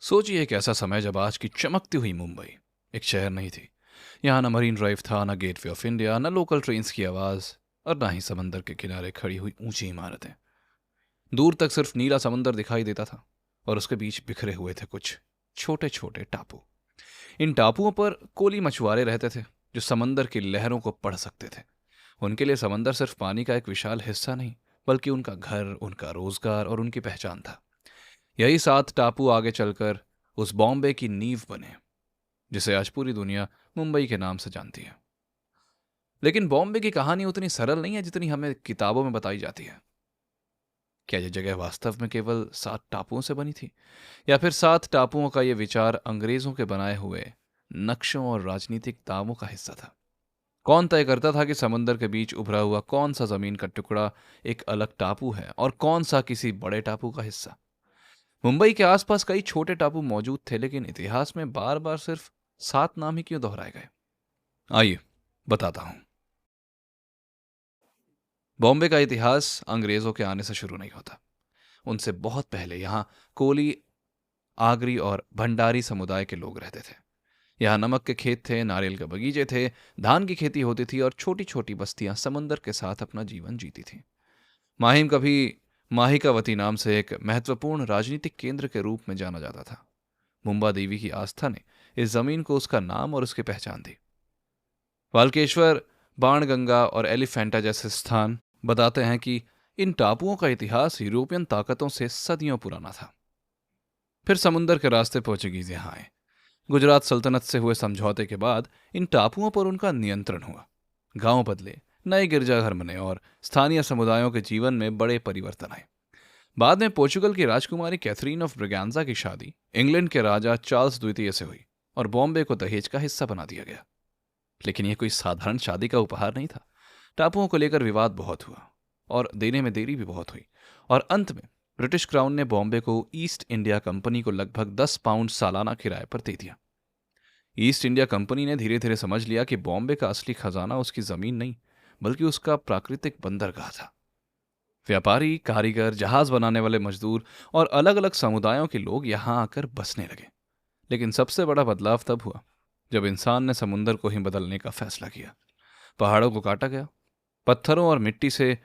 सोचिए एक ऐसा समय जब आज की चमकती हुई मुंबई एक शहर नहीं थी। यहाँ ना मरीन ड्राइव था, ना गेटवे ऑफ इंडिया, ना लोकल ट्रेन्स की आवाज़, और ना ही समंदर के किनारे खड़ी हुई ऊंची इमारतें। दूर तक सिर्फ नीला समंदर दिखाई देता था, और उसके बीच बिखरे हुए थे कुछ छोटे छोटे टापू। इन टापुओं पर कोली मछुआरे रहते थे, जो समंदर की लहरों को पढ़ सकते थे। उनके लिए समंदर सिर्फ पानी का एक विशाल हिस्सा नहीं, बल्कि उनका घर, उनका रोजगार और उनकी पहचान था। यही 7 टापू आगे चलकर उस बॉम्बे की नींव बने, जिसे आज पूरी दुनिया मुंबई के नाम से जानती है। लेकिन बॉम्बे की कहानी उतनी सरल नहीं है जितनी हमें किताबों में बताई जाती है। क्या यह जगह वास्तव में केवल 7 टापुओं से बनी थी, या फिर 7 टापुओं का यह विचार अंग्रेजों के बनाए हुए नक्शों और राजनीतिक दावों का हिस्सा था? कौन तय करता था कि समंदर के बीच उभरा हुआ कौन सा जमीन का टुकड़ा एक अलग टापू है और कौन सा किसी बड़े टापू का हिस्सा? मुंबई के आसपास कई छोटे टापू मौजूद थे, लेकिन इतिहास में बार बार सिर्फ 7 नाम ही क्यों दोहराए गए? आइए बताता हूं। बॉम्बे का इतिहास अंग्रेजों के आने से शुरू नहीं होता। उनसे बहुत पहले यहां कोली, आगरी और भंडारी समुदाय के लोग रहते थे। यहाँ नमक के खेत थे, नारियल के बगीचे थे, धान की खेती होती थी और छोटी छोटी बस्तियां समंदर के साथ अपना जीवन जीती थी। माहिम कभी माहिकावती नाम से एक महत्वपूर्ण राजनीतिक केंद्र के रूप में जाना जाता था। मुंबा देवी की आस्था ने इस जमीन को उसका नाम और उसकी पहचान दी। वाल्केश्वर, बाणगंगा और एलिफेंटा जैसे स्थान बताते हैं कि इन टापुओं का इतिहास यूरोपियन ताकतों से सदियों पुराना था। फिर समुंदर के रास्ते पोर्चुगीज यहाँ आए। गुजरात सल्तनत से हुए समझौते के बाद इन टापुओं पर उनका नियंत्रण हुआ। गांव बदले, नए गिरजाघर बने और स्थानीय समुदायों के जीवन में बड़े परिवर्तन आए। बाद में पोर्चुगल की राजकुमारी कैथरीन ऑफ ब्रगैंजा की शादी इंग्लैंड के राजा चार्ल्स द्वितीय से हुई और बॉम्बे को दहेज का हिस्सा बना दिया गया। लेकिन यह कोई साधारण शादी का उपहार नहीं था। टापुओं को लेकर विवाद बहुत हुआ और देने में देरी भी बहुत हुई, और अंत में ब्रिटिश क्राउन ने बॉम्बे को ईस्ट इंडिया कंपनी को लगभग 10 पाउंड सालाना किराए पर दे दिया। ईस्ट इंडिया कंपनी ने धीरे धीरे समझ लिया कि बॉम्बे का असली खजाना उसकी जमीन नहीं, बल्कि उसका प्राकृतिक बंदरगाह था। व्यापारी, कारीगर, जहाज बनाने वाले मजदूर और अलग अलग समुदायों के लोग यहां आकर बसने लगे। लेकिन सबसे बड़ा बदलाव तब हुआ जब इंसान ने समुंदर को ही बदलने का फैसला किया। पहाड़ों को काटा गया, पत्थरों और मिट्टी से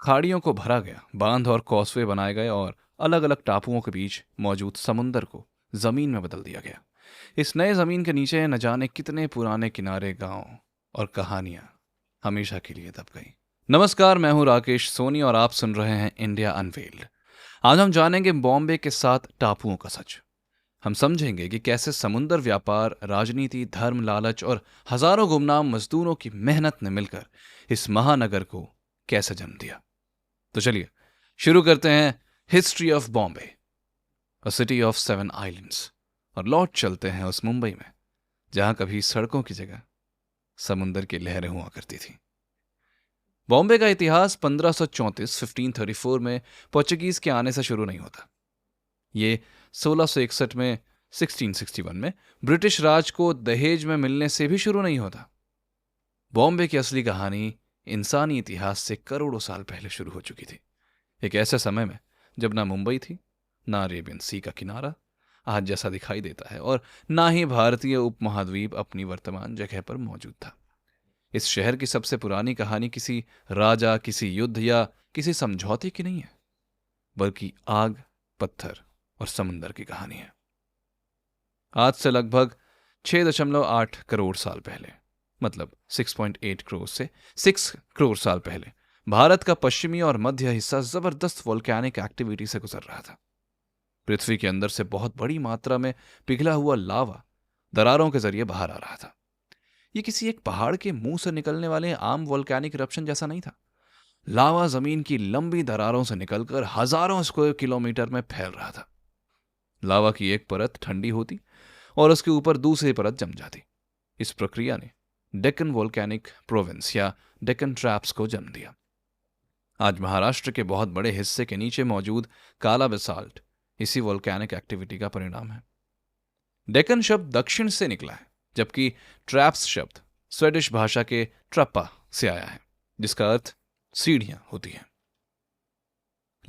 खाड़ियों को भरा गया, बांध और कॉसवे बनाए गए और अलग अलग टापुओं के बीच मौजूद समुंदर को जमीन में बदल दिया गया। इस नए जमीन के नीचे न जाने कितने पुराने किनारे, गांव और कहानियां हमेशा के लिए दब गई। नमस्कार, मैं हूं राकेश सोनी और आप सुन रहे हैं इंडिया अनवेल्ड। आज हम जानेंगे बॉम्बे के 7 टापुओं का सच। हम समझेंगे कि कैसे समुंदर, व्यापार, राजनीति, धर्म, लालच और हजारों गुमनाम मजदूरों की मेहनत ने मिलकर इस महानगर को कैसे जन्म दिया। तो चलिए शुरू करते हैं history of Bombay, a city of 7 islands, और लौट चलते हैं उस मुंबई में जहां कभी सड़कों की जगह समुंदर की लहरें हुआ करती थी। बॉम्बे का इतिहास 1534 में पोर्चुगीज के आने से शुरू नहीं होता। ये 1661 में 1661 में ब्रिटिश राज को दहेज में मिलने से भी शुरू नहीं होता। बॉम्बे की असली कहानी इंसानी इतिहास से करोड़ों साल पहले शुरू हो चुकी थी। एक ऐसे समय में जब ना मुंबई थी, ना अरेबियन सी का किनारा आज जैसा दिखाई देता है, और ना ही भारतीय उपमहाद्वीप अपनी वर्तमान जगह पर मौजूद था। इस शहर की सबसे पुरानी कहानी किसी राजा, किसी युद्ध या किसी समझौते की नहीं है, बल्कि आग, पत्थर और समुंदर की कहानी है। आज से लगभग 6.8 करोड़ साल पहले, मतलब 6.8 करोड़ से 6 करोड़ साल पहले, भारत का पश्चिमी और मध्य हिस्सा जबरदस्त वोल्केनिक एक्टिविटी से गुजर रहा था। पृथ्वी के अंदर से बहुत बड़ी मात्रा में पिघला हुआ लावा दरारों के जरिए बाहर आ रहा था। यह किसी एक पहाड़ के मुंह से निकलने वाले आम वोल्केनिक इरप्शन जैसा नहीं था। लावा जमीन की लंबी दरारों से निकलकर हजारों स्क्वायर किलोमीटर में फैल रहा था। लावा की एक परत ठंडी होती और उसके ऊपर दूसरी परत जम जाती। इस प्रक्रिया ने डेक्कन वोल्केनिक प्रोविंस या डेक्कन ट्रैप्स को जन्म दिया। आज महाराष्ट्र के बहुत बड़े हिस्से के नीचे मौजूद काला बेसाल्ट इसी वोल्केनिक एक्टिविटी का परिणाम है। डेक्कन शब्द दक्षिण से निकला है, जबकि ट्रैप्स शब्द स्वेडिश भाषा के ट्रप्पा से आया है, जिसका अर्थ सीढ़ियां होती हैं।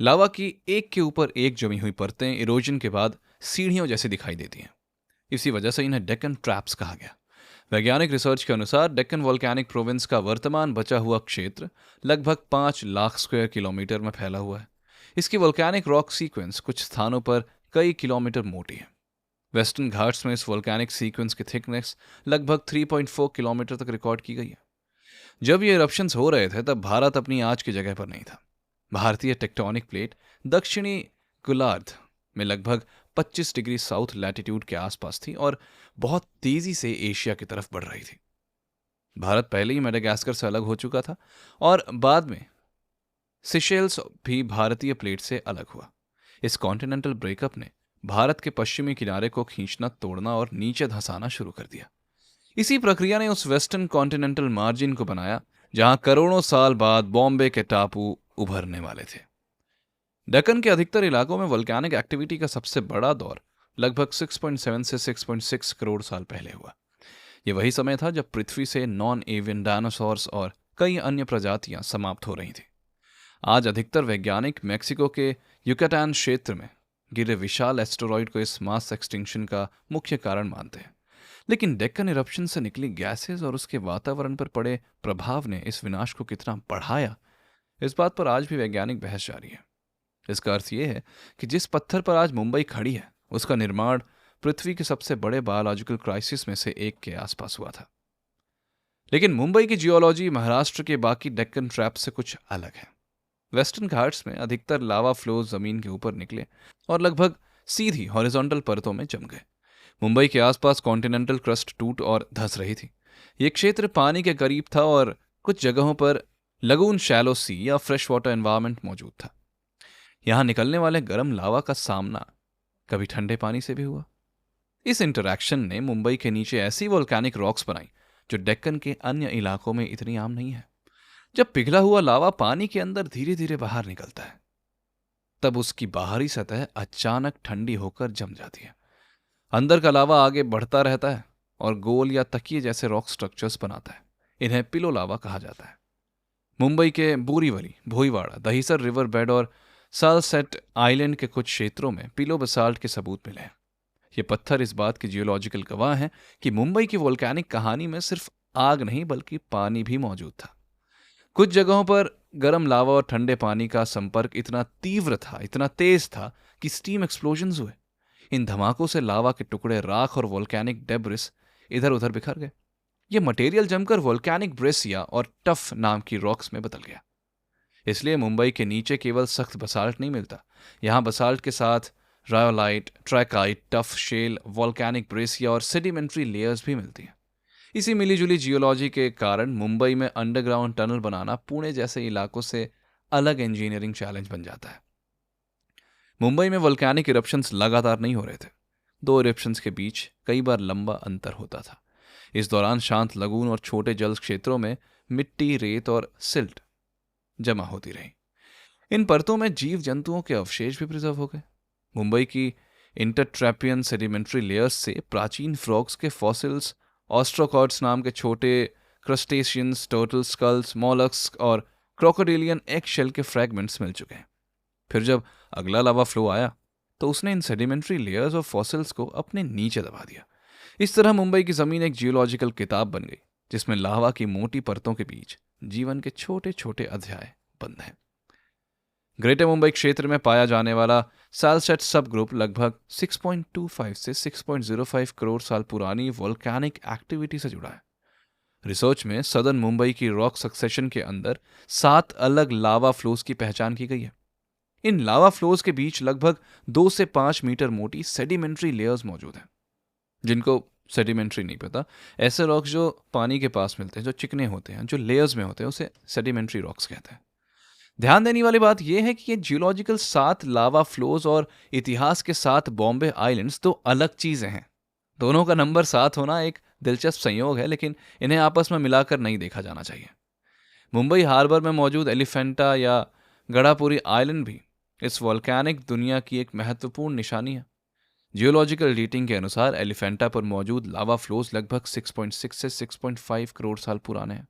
लावा की एक के ऊपर एक जमी हुई परतें इरोजन के बाद सीढ़ियों जैसी दिखाई देती हैं। इसी वजह से इन्हें डेक्कन ट्रैप्स कहा गया। वैज्ञानिक रिसर्च के अनुसार डेक्कन वोल्केनिक प्रोविंस का वर्तमान बचा हुआ क्षेत्र लगभग 5 लाख स्क्वायर किलोमीटर में फैला हुआ है। इसकी वोल्केनिक रॉक सीक्वेंस कुछ स्थानों पर कई किलोमीटर मोटी है। वेस्टर्न घाट्स में इस वोल्केनिक सीक्वेंस की थिकनेस लगभग 3.4 किलोमीटर तक रिकॉर्ड की गई है। जब ये इरप्शंस हो रहे थे तब भारत अपनी आज की जगह पर नहीं था। भारतीय टेक्टोनिक प्लेट दक्षिणी गोलार्ध में लगभग 25 डिग्री साउथ लैटिट्यूड के आसपास थी और बहुत तेजी से एशिया की तरफ बढ़ रही थी। भारत पहले ही मेडागास्कर से अलग हो चुका था और बाद में सिशेल्स भी भारतीय प्लेट से अलग हुआ। इस कॉन्टिनेंटल ब्रेकअप ने भारत के पश्चिमी किनारे को खींचना, तोड़ना और नीचे धंसाना शुरू कर दिया। इसी प्रक्रिया ने उस वेस्टर्न कॉन्टिनेंटल मार्जिन को बनाया जहां करोड़ों साल बाद बॉम्बे के टापू उभरने वाले थे। दक्कन के अधिकतर इलाकों में वोल्केनिक एक्टिविटी का सबसे बड़ा दौर लगभग 6.7 से 6.6 करोड़ साल पहले हुआ। यह वही समय था जब पृथ्वी से नॉन एवियन डायनासोर्स और कई अन्य प्रजातियां समाप्त हो रही थीं। आज अधिकतर वैज्ञानिक मेक्सिको के युकाटान क्षेत्र में गिरे विशाल एस्टेरॉयड को इस मास एक्सटिंक्शन का मुख्य कारण मानते हैं। लेकिन डेक्कन इरप्शन से निकली गैसेस और उसके वातावरण पर पड़े प्रभाव ने इस विनाश को कितना बढ़ाया, इस बात पर आज भी वैज्ञानिक बहस जारी है। इसका अर्थ यह है कि जिस पत्थर पर आज मुंबई खड़ी है उसका निर्माण पृथ्वी के सबसे बड़े बायोलॉजिकल क्राइसिस में से एक के आसपास हुआ था। लेकिन मुंबई की जियोलॉजी महाराष्ट्र के बाकी डेक्कन ट्रैप से कुछ अलग है। वेस्टर्न घाट्स में अधिकतर लावा फ्लोज जमीन के ऊपर निकले और लगभग सीधी हॉरिजॉन्टल परतों में जम गए। मुंबई के आसपास कॉन्टिनेंटल क्रस्ट टूट और धंस रही थी। यह क्षेत्र पानी के करीब था और कुछ जगहों पर लगून, शैलो सी या फ्रेश वाटर एनवायरमेंट मौजूद था। यहां निकलने वाले गर्म लावा का सामना कभी ठंडे पानी से भी हुआ। इस इंटरैक्शन ने मुंबई के नीचे ऐसी वोल्केनिक रॉक्स बनाई जो डेक्कन के अन्य इलाकों में इतनी आम नहीं है। जब पिघला हुआ लावा पानी के अंदर धीरे धीरे बाहर निकलता है तब उसकी बाहरी सतह अचानक ठंडी होकर जम जाती है। अंदर का लावा आगे बढ़ता रहता है और गोल या तकिए जैसे रॉक स्ट्रक्चर्स बनाता है। इन्हें पिलो लावा कहा जाता है। मुंबई के बोरीवली, भोईवाड़ा, दहिसर रिवर बेड और सनसेट आइलैंड के कुछ क्षेत्रों में पिलो बसाल्ट के सबूत मिले हैं। ये पत्थर इस बात के जियोलॉजिकल गवाह हैं कि मुंबई की वोल्केनिक कहानी में सिर्फ आग नहीं बल्कि पानी भी मौजूद था। कुछ जगहों पर गर्म लावा और ठंडे पानी का संपर्क इतना तीव्र था, इतना तेज था कि स्टीम एक्सप्लोजन्स हुए। इन धमाकों से लावा के टुकड़े, राख और वोल्केनिक डेब्रिस इधर उधर बिखर गए। यह मटेरियल जमकर वोल्केनिक ब्रेसिया और टफ नाम की रॉक्स में बदल गया। इसलिए मुंबई के नीचे केवल सख्त बसाल्ट नहीं मिलता, यहां बसाल्ट के साथ rhyolite, trachyte, tuff shale, volcanic breccia और सेडिमेंट्री लेयर्स भी मिलती हैं। इसी मिलीजुली जियोलॉजी के कारण मुंबई में अंडरग्राउंड टनल बनाना पुणे जैसे इलाकों से अलग इंजीनियरिंग चैलेंज बन जाता है। मुंबई में वोल्केनिक इरप्शंस लगातार नहीं हो रहे थे। 2 इरप्शंस के बीच कई बार लंबा अंतर होता था। इस दौरान शांत लगून और छोटे जल क्षेत्रों में मिट्टी, रेत और सिल्ट जमा होती रही। इन परतों में जीव जंतुओं के अवशेष भी प्रिजर्व हो गए। मुंबई की इंटरट्रैपियन सेडिमेंट्री लेयर्स से प्राचीन फ्रॉग्स के फॉसिल्स, ऑस्ट्रोकॉड्स नाम के छोटे क्रस्टेशियंस, टर्टल स्कल्स, मोलस्क और क्रोकोडिलियन एग शेल के फ्रैगमेंट्स मिल चुके हैं। फिर जब अगला लावा फ्लो आया तो उसने इन सेडिमेंट्री लेयर्स और फॉसिल्स को अपने नीचे दबा दिया। इस तरह मुंबई की जमीन एक जियोलॉजिकल किताब बन गई जिसमें लावा की मोटी परतों के बीच जीवन के छोटे छोटे अध्याय बंद हैं। ग्रेटर मुंबई क्षेत्र में पाया जाने वाला सालसेट सब ग्रुप लगभग 6.25 से 6.05 करोड़ साल पुरानी वोल्केनिक एक्टिविटी से जुड़ा है। रिसर्च में सदर्न मुंबई की रॉक सक्सेशन के अंदर 7 अलग लावा फ्लोज की पहचान की गई है। इन लावा फ्लोज के बीच लगभग 2 से 5 मीटर मोटी सेडिमेंट्री लेयर्स मौजूद हैं। जिनको सेडिमेंट्री नहीं पता, ऐसे रॉक्स जो पानी के पास मिलते हैं, जो चिकने होते हैं, जो लेयर्स में होते हैं, उसे सेडिमेंट्री रॉक्स कहते हैं। ध्यान देने वाली बात यह है कि ये जियोलॉजिकल 7 लावा फ्लोज और इतिहास के 7 बॉम्बे आइलैंड्स 2 अलग चीजें हैं। दोनों का नंबर 7 होना एक दिलचस्प संयोग है, लेकिन इन्हें आपस में मिलाकर नहीं देखा जाना चाहिए। मुंबई हार्बर में मौजूद एलिफेंटा या गड़ापुरी आइलैंड भी इस वोल्केनिक दुनिया की एक महत्वपूर्ण निशानी है। जियोलॉजिकल डेटिंग के अनुसार एलिफेंटा पर मौजूद लावा फ्लोज लगभग 6.6 से 6.5 करोड़ साल पुराने हैं।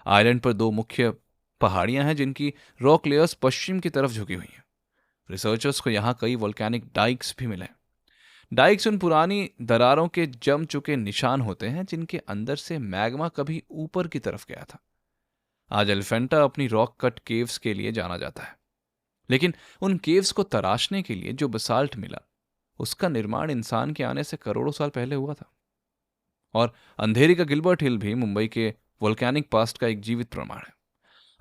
आइलैंड पर 2 मुख्य पहाड़ियां हैं जिनकी रॉक लेयर्स पश्चिम की तरफ झुकी हुई हैं। रिसर्चर्स को यहाँ कई वोल्केनिक डाइक्स भी मिले। डाइक्स उन पुरानी दरारों के जम चुके निशान होते हैं जिनके अंदर से मैग्मा कभी ऊपर की तरफ गया था। आज एलिफेंटा अपनी रॉक कट केव्स के लिए जाना जाता है, लेकिन उन केव्स को तराशने के लिए जो बसाल्ट मिला, उसका निर्माण इंसान के आने से करोड़ों साल पहले हुआ था। और अंधेरी का गिलबर्ट हिल भी मुंबई के वोल्केनिक पास्ट का एक जीवित प्रमाण है।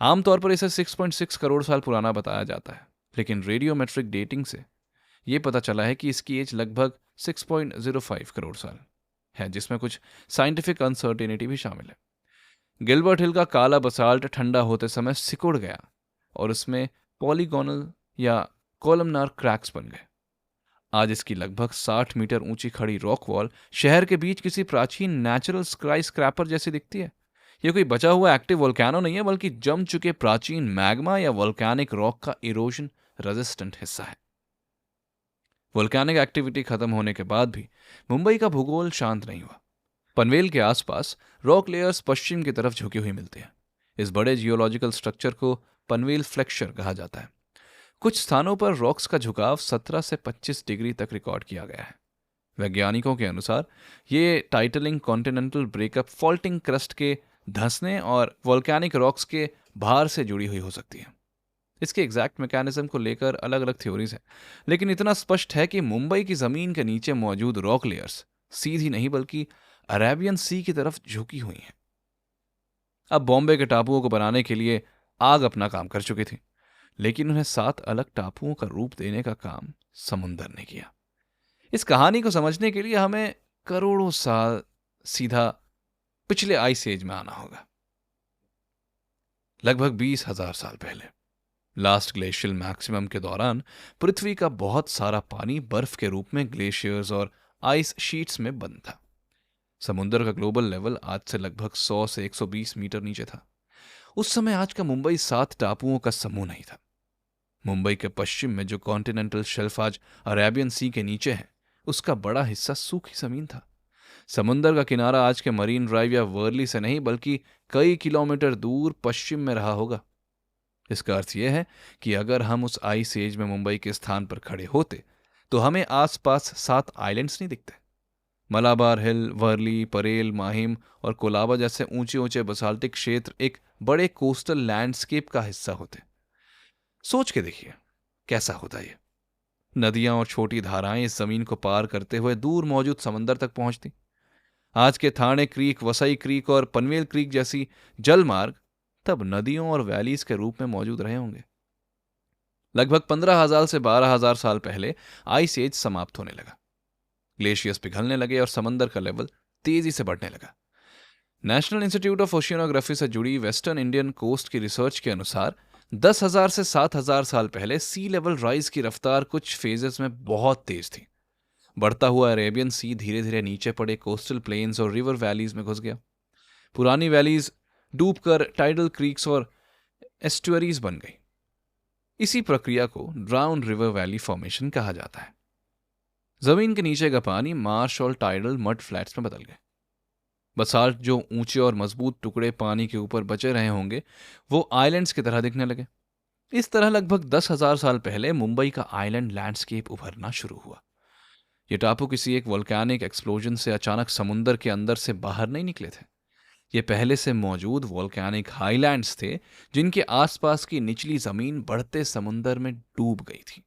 आमतौर पर इसे 6.6 करोड़ साल पुराना बताया जाता है, लेकिन रेडियोमेट्रिक डेटिंग से यह पता चला है कि इसकी एज लगभग 6.05 करोड़ साल है, जिसमें कुछ साइंटिफिक अनसर्टेनिटी भी शामिल है। गिलबर्ट हिल का काला बसाल्ट ठंडा होते समय सिकुड़ गया और उसमें पॉलीगोनल या कॉलमनार क्रैक्स बन गए। आज इसकी लगभग 60 मीटर ऊंची खड़ी रॉक वॉल शहर के बीच किसी प्राचीन नेचुरल स्काई स्क्रैपर जैसी दिखती है। यह कोई बचा हुआ एक्टिव वोल्केनो नहीं है, बल्कि जम चुके प्राचीन मैग्मा या वोल्केनिक रॉक का इरोजन रेजिस्टेंट हिस्सा है। वोल्केनिक एक्टिविटी खत्म होने के बाद भी मुंबई का भूगोल शांत नहीं हुआ। पनवेल के आसपास रॉक लेयर्स पश्चिम की तरफ झुकी हुई मिलती हैं। इस बड़े जियोलॉजिकल स्ट्रक्चर को पनवेल फ्लेक्चर कहा जाता है। कुछ स्थानों पर रॉक्स का झुकाव 17 से 25 डिग्री तक रिकॉर्ड किया गया है। वैज्ञानिकों के अनुसार ये titling, continental breakup, faulting crust के धंसने और वोल्केनिक रॉक्स के भार से जुड़ी हुई हो सकती है। इसके एग्जैक्ट मैकेनिज्म को लेकर अलग अलग थ्योरीज हैं, लेकिन इतना स्पष्ट है कि मुंबई की जमीन के नीचे मौजूद रॉक लेयर्स सीधी नहीं बल्कि अरेबियन सी की तरफ झुकी हुई हैं। अब बॉम्बे के टापुओं को बनाने के लिए आग अपना काम कर चुकी थी, लेकिन उन्हें 7 अलग टापुओं का रूप देने का काम समुंदर ने किया। इस कहानी को समझने के लिए हमें करोड़ों साल सीधा पिछले आइस एज में आना होगा। लगभग 20,000 साल पहले लास्ट ग्लेशियल मैक्सिमम के दौरान पृथ्वी का बहुत सारा पानी बर्फ के रूप में ग्लेशियर्स और आइस शीट्स में बंद था। समुद्र का ग्लोबल लेवल आज से लगभग 100 से 120 मीटर नीचे था। उस समय आज का मुंबई 7 टापुओं का समूह नहीं था। मुंबई के पश्चिम में जो कॉन्टिनेंटल शेल्फ आज अरेबियन सी के नीचे है, उसका बड़ा हिस्सा सूखी जमीन था। समुद्र का किनारा आज के मरीन ड्राइव या वर्ली से नहीं बल्कि कई किलोमीटर दूर पश्चिम में रहा होगा। इसका अर्थ यह है कि अगर हम उस आइस एज में मुंबई के स्थान पर खड़े होते तो हमें आसपास 7 आइलैंड्स नहीं दिखते। मलाबार हिल, वर्ली, परेल, माहिम और कोलाबा जैसे ऊंचे ऊंचे बसाल्टिक क्षेत्र एक बड़े कोस्टल लैंडस्केप का हिस्सा होते। सोच के देखिए कैसा होता ये। नदियां और छोटी धाराएं इस जमीन को पार करते हुए दूर मौजूद समंदर तक पहुंचती। आज के थाने क्रीक, वसई क्रीक और पनवेल क्रीक जैसी जल मार्ग तब नदियों और वैलीज के रूप में मौजूद रहे होंगे। लगभग 15,000 से 12,000 साल पहले आइस एज समाप्त होने लगा। ग्लेशियर्स पिघलने लगे और समंदर का लेवल तेजी से बढ़ने लगा। नेशनल इंस्टीट्यूट ऑफ ओशियनोग्राफी से जुड़ी वेस्टर्न इंडियन कोस्ट की रिसर्च के अनुसार 10,000 से 7,000 साल पहले सी लेवल राइज की रफ्तार कुछ फेजेस में बहुत तेज थी। बढ़ता हुआ अरेबियन सी धीरे धीरे नीचे पड़े कोस्टल प्लेन्स और रिवर वैलीज में घुस गया। पुरानी वैलीज डूबकर टाइडल क्रीक्स और एस्टुअरीज बन गई। इसी प्रक्रिया को ड्राउन रिवर वैली फॉर्मेशन कहा जाता है। जमीन के नीचे का पानी मार्श और टाइडल मड फ्लैट्स में बदल गए। बसाल्ट जो ऊंचे और मजबूत टुकड़े पानी के ऊपर बचे रहे होंगे, वो आइलैंड्स की तरह दिखने लगे। इस तरह लगभग 10,000 साल पहले मुंबई का आइलैंड लैंडस्केप उभरना शुरू हुआ। ये टापू किसी एक वोल्केनिक एक्सप्लोजन से अचानक समुंदर के अंदर से बाहर नहीं निकले थे। ये पहले से मौजूद वोल्केनिक हाईलैंड्स थे जिनके आसपास की निचली जमीन बढ़ते समुंदर में डूब गई थी।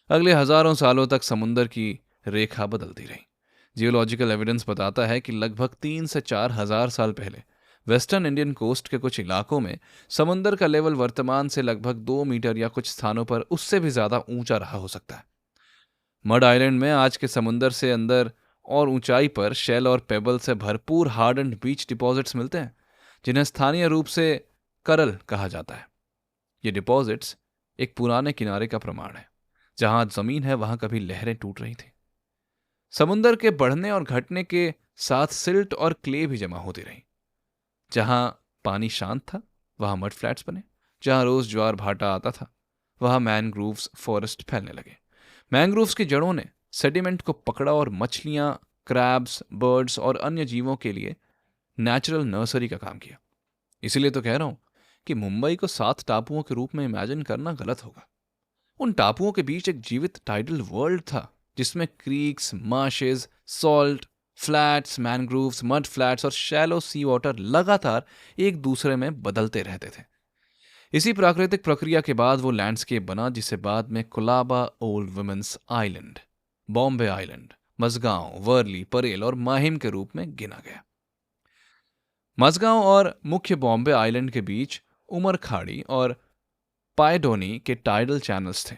अगले हजारों सालों तक समुंदर की रेखा बदलती रही। जियोलॉजिकल एविडेंस बताता है कि लगभग 3 से 4 हजार साल पहले वेस्टर्न इंडियन कोस्ट के कुछ इलाकों में समुंदर का लेवल वर्तमान से लगभग 2 मीटर या कुछ स्थानों पर उससे भी ज्यादा ऊंचा रहा हो सकता है। मड आइलैंड में आज के समुंदर से अंदर और ऊंचाई पर शेल और पेबल से भरपूर हार्डन्ड बीच डिपॉजिट्स मिलते हैं, जिन्हें स्थानीय रूप से करल कहा जाता है। ये डिपॉजिट्स एक पुराने किनारे का प्रमाण है। जहां जमीन है वहां कभी लहरें टूट रही थी। समुंदर के बढ़ने और घटने के साथ सिल्ट और क्ले भी जमा होती रही। जहां पानी शांत था वहां मड फ्लैट्स बने। जहां रोज ज्वार भाटा आता था वहां मैनग्रोव्स फॉरेस्ट फैलने लगे। मैंग्रोव्स की जड़ों ने सेडिमेंट को पकड़ा और मछलियां, क्रैब्स, बर्ड्स और अन्य जीवों के लिए नेचुरल नर्सरी का काम किया। इसीलिए तो कह रहा हूं कि मुंबई को 7 टापुओं के रूप में इमेजिन करना गलत होगा। उन टापुओं के बीच एक जीवित टाइडल वर्ल्ड था, जिसमें creeks, marches, salt flats, mangroves, mud flats और शैलो सी वाटर लगातार एक दूसरे में बदलते रहते थे। इसी प्राकृतिक प्रक्रिया के बाद वो लैंडस्केप बना जिसे बाद में Colaba old women's island, Bombay island, Mazgaon, Worli, Parel और माहिम के रूप में गिना गया। मझगांव और मुख्य बॉम्बे आइलैंड के बीच उमर खाड़ी और पायडोनी के टाइडल चैनल्स थे।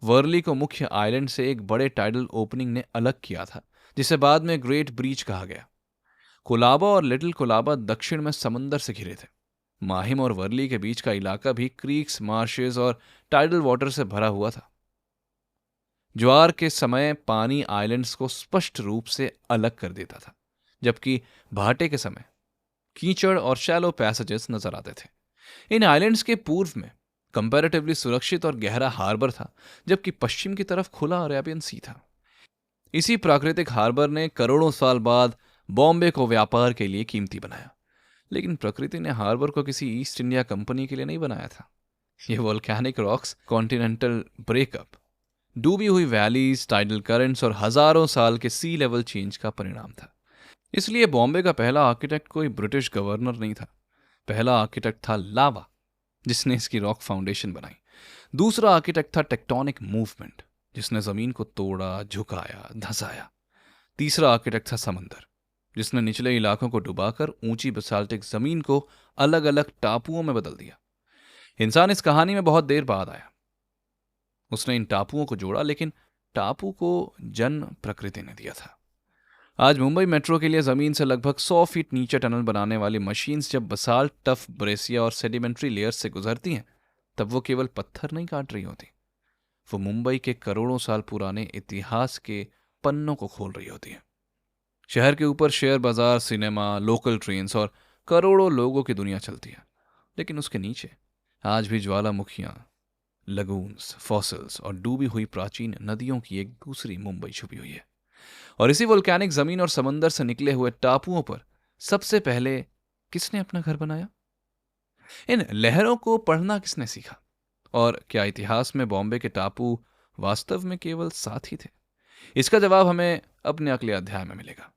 वर्ली को मुख्य आइलैंड से एक बड़े टाइडल ओपनिंग ने अलग किया था, जिसे बाद में ग्रेट ब्रीच कहा गया। कोलाबा और लिटिल कोलाबा दक्षिण में समंदर से घिरे थे। माहिम और वर्ली के बीच का इलाका भी क्रीक्स, मार्शेस और टाइडल वाटर से भरा हुआ था। ज्वार के समय पानी आइलैंड्स को स्पष्ट रूप से अलग कर देता था, जबकि भाटे के समय कीचड़ और शैलो पैसेजेस नजर आते थे। इन आइलैंड्स के पूर्व में कंपैरेटिवली सुरक्षित और गहरा हार्बर था, जबकि पश्चिम की तरफ खुला अरेबियन सी था। इसी प्राकृतिक हार्बर ने करोड़ों साल बाद बॉम्बे को व्यापार के लिए कीमती बनाया। लेकिन प्रकृति ने हार्बर को किसी ईस्ट इंडिया कंपनी के लिए नहीं बनाया था। ये वोल्केनिक रॉक्स, कॉन्टिनेंटल ब्रेकअप, डूबी हुई वैलीज, टाइडल करंट्स और हजारों साल के सी लेवल चेंज का परिणाम था। इसलिए बॉम्बे का पहला आर्किटेक्ट कोई ब्रिटिश गवर्नर नहीं था। पहला आर्किटेक्ट था लावा, जिसने इसकी रॉक फाउंडेशन बनाई। दूसरा आर्किटेक्ट था टेक्टोनिक मूवमेंट, जिसने जमीन को तोड़ा, झुकाया, धंसाया। तीसरा आर्किटेक्ट था समंदर, जिसने निचले इलाकों को डुबाकर ऊंची बेसाल्टिक जमीन को अलग अलग टापुओं में बदल दिया। इंसान इस कहानी में बहुत देर बाद आया। उसने इन टापुओं को जोड़ा, लेकिन टापू को जन्म प्रकृति ने दिया था। आज मुंबई मेट्रो के लिए जमीन से लगभग 100 फीट नीचे टनल बनाने वाली मशीन्स जब बसाल्ट, टफ, ब्रेसिया और सेडिमेंट्री लेयर्स से गुजरती हैं, तब वो केवल पत्थर नहीं काट रही होती, वो मुंबई के करोड़ों साल पुराने इतिहास के पन्नों को खोल रही होती है। शहर के ऊपर शेयर बाजार, सिनेमा, लोकल ट्रेन्स और करोड़ों लोगों की दुनिया चलती है, लेकिन उसके नीचे आज भी ज्वालामुखियां, लगून्स, फॉसिल्स और डूबी हुई प्राचीन नदियों की एक दूसरी मुंबई छुपी हुई है। और इसी वोल्केनिक जमीन और समंदर से निकले हुए टापुओं पर सबसे पहले किसने अपना घर बनाया? इन लहरों को पढ़ना किसने सीखा? और क्या इतिहास में बॉम्बे के टापू वास्तव में केवल साथी थे? इसका जवाब हमें अपने अगले अध्याय में मिलेगा।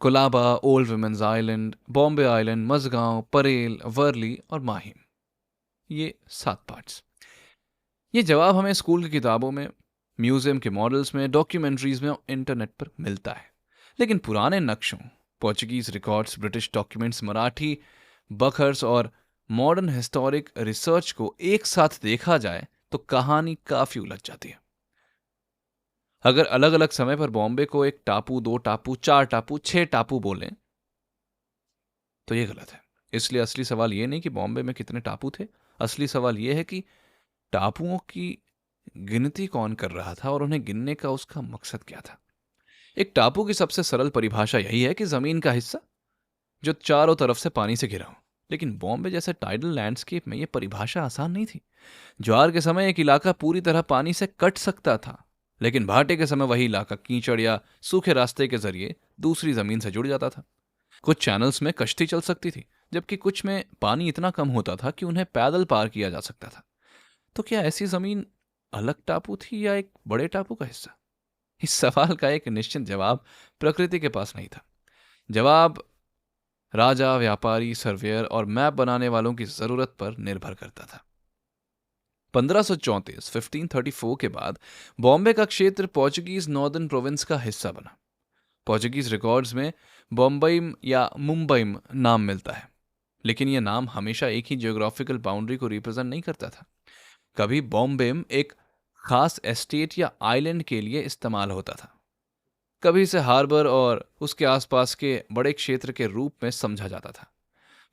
Colaba, old women's island, Bombay island, Mazgaon, Parel, Worli और माहिम, ये 7 पार्ट्स। ये जवाब हमें स्कूल की किताबों में, म्यूजियम के मॉडल्स में, डॉक्यूमेंट्रीज में और इंटरनेट पर मिलता है। लेकिन पुराने नक्शों, Portuguese records, British documents, Marathi बखर्स और मॉडर्न हिस्टोरिक रिसर्च को एक साथ देखा जाए तो कहानी काफी उलझ जाती है। अगर अलग अलग समय पर बॉम्बे को एक टापू, 2 टापू, 4 टापू, 6 टापू बोलें तो ये गलत है। इसलिए असली सवाल ये नहीं कि बॉम्बे में कितने टापू थे, असली सवाल ये है कि टापुओं की गिनती कौन कर रहा था और उन्हें गिनने का उसका मकसद क्या था। एक टापू की सबसे सरल परिभाषा यही है कि जमीन का हिस्सा जो चारों तरफ से पानी से घिरा हो। लेकिन बॉम्बे जैसे टाइडल लैंडस्केप में यह परिभाषा आसान नहीं थी। ज्वार के समय एक इलाका पूरी तरह पानी से कट सकता था, लेकिन भाटे के समय वही इलाका कीचड़ या सूखे रास्ते के जरिए दूसरी जमीन से जुड़ जाता था। कुछ चैनल्स में कश्ती चल सकती थी, जबकि कुछ में पानी इतना कम होता था कि उन्हें पैदल पार किया जा सकता था। तो क्या ऐसी जमीन अलग टापू थी या एक बड़े टापू का हिस्सा? इस सवाल का एक निश्चित जवाब प्रकृति के पास नहीं था। जवाब राजा, व्यापारी, सर्वेयर और मैप बनाने वालों की जरूरत पर निर्भर करता था। 1534 के बाद बॉम्बे का क्षेत्र पोर्चुगीज नॉर्दर्न प्रोविंस का हिस्सा बना। पोर्चुगीज रिकॉर्ड्स में बॉम्बईम या मुंबईम नाम मिलता है, लेकिन यह नाम हमेशा एक ही जियोग्राफिकल बाउंड्री को रिप्रेजेंट नहीं करता था। कभी बॉम्बेम एक खास एस्टेट या आइलैंड के लिए इस्तेमाल होता था, कभी इसे हार्बर और उसके आसपास के बड़े क्षेत्र के रूप में समझा जाता था।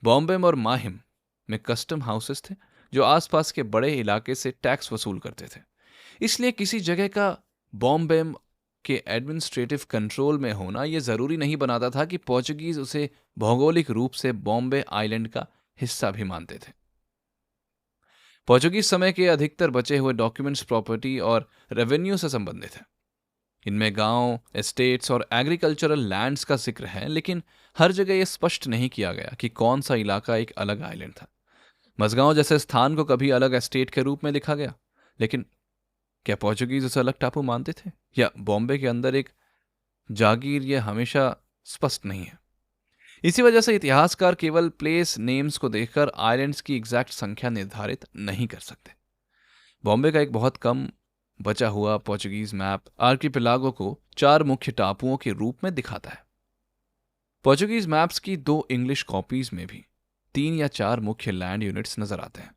बॉम्बेम और माहिम में कस्टम हाउसेस थे जो आसपास के बड़े इलाके से टैक्स वसूल करते थे। इसलिए किसी जगह का बॉम्बेम के एडमिनिस्ट्रेटिव कंट्रोल में होना यह जरूरी नहीं बनाता था कि पोर्चुगीज उसे भौगोलिक रूप से बॉम्बे आइलैंड का हिस्सा भी मानते थे। पोर्चुगीज समय के अधिकतर बचे हुए डॉक्यूमेंट्स प्रॉपर्टी और रेवेन्यू से संबंधित हैं। इनमें गांव, एस्टेट्स और एग्रीकल्चरल लैंड्स का जिक्र है, लेकिन हर जगह यह स्पष्ट नहीं किया गया कि कौन सा इलाका एक अलग आइलैंड था। मझगांव जैसे स्थान को कभी अलग एस्टेट के रूप में लिखा गया, लेकिन क्या पोर्चुगीज उसे अलग टापू मानते थे या बॉम्बे के अंदर एक जागीर? यह हमेशा स्पष्ट नहीं है। इसी वजह से इतिहासकार केवल प्लेस नेम्स को देखकर आइलैंड्स की एग्जैक्ट संख्या निर्धारित नहीं कर सकते। बॉम्बे का एक बहुत कम बचा हुआ पोर्चुगीज मैप आर्किपेलागो को 4 मुख्य टापुओं के रूप में दिखाता है। पोर्चुगीज मैप्स की 2 इंग्लिश कॉपीज में भी 3 या 4 मुख्य लैंड यूनिट्स नजर आते हैं।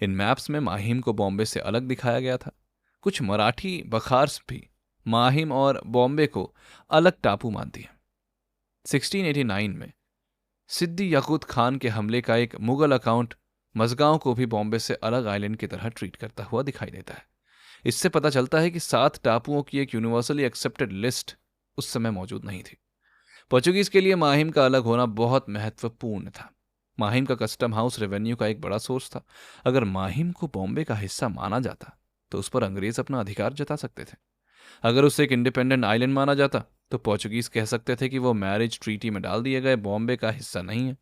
इन मैप्स में माहिम को बॉम्बे से अलग दिखाया गया था। कुछ मराठी बखार्स भी माहिम और बॉम्बे को अलग टापू मानती हैं। 1689 में सिद्दी याकूत खान के हमले का एक मुगल अकाउंट मझगांव को भी बॉम्बे से अलग आइलैंड की तरह ट्रीट करता हुआ दिखाई देता है। इससे पता चलता है कि 7 टापुओं की एक यूनिवर्सली एक्सेप्टेड लिस्ट उस समय मौजूद नहीं थी। पोर्चुगीज के लिए माहिम का अलग होना बहुत महत्वपूर्ण था। माहिम का कस्टम हाउस रेवेन्यू का एक बड़ा सोर्स था। अगर माहिम को बॉम्बे का हिस्सा माना जाता तो उस पर अंग्रेज अपना अधिकार जता सकते थे। अगर उसे एक इंडिपेंडेंट आइलैंड माना जाता तो पोर्चुगीज कह सकते थे कि वो मैरिज ट्रीटी में डाल दिए गए बॉम्बे का हिस्सा नहीं है।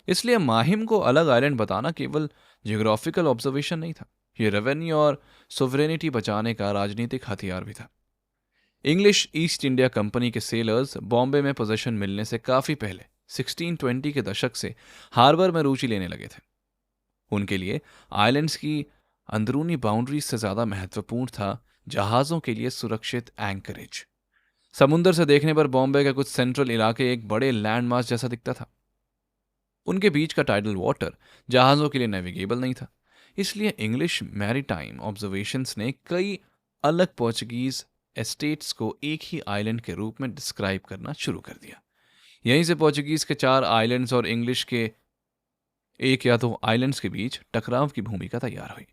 इसलिए माहिम को अलग आइलैंड बताना केवल जियोग्राफिकल ऑब्जर्वेशन नहीं था, ये रेवेन्यू और सोवरेनिटी बचाने का राजनीतिक हथियार भी था। इंग्लिश ईस्ट इंडिया कंपनी के सेलर्स बॉम्बे में पोजीशन मिलने से काफी पहले 1620 के दशक से हार्बर में रुचि लेने लगे थे। उनके लिए आइलैंड्स की अंदरूनी बाउंड्रीज से ज्यादा महत्वपूर्ण था जहाजों के लिए सुरक्षित एंकरेज। समुंदर से देखने पर बॉम्बे का कुछ सेंट्रल इलाके एक बड़े लैंडमास जैसा दिखता था। उनके बीच का टाइडल वाटर जहाजों के लिए नेविगेबल नहीं था। इसलिए इंग्लिश मैरीटाइम ऑब्जर्वेशंस ने कई अलग पोर्चुगीज एस्टेट्स को एक ही आइलैंड के रूप में डिस्क्राइब करना शुरू कर दिया। यहीं से पोर्चुगीज के 4 आइलैंड्स और इंग्लिश के 1 या 2 आइलैंड्स के बीच टकराव की भूमिका तैयार हुई।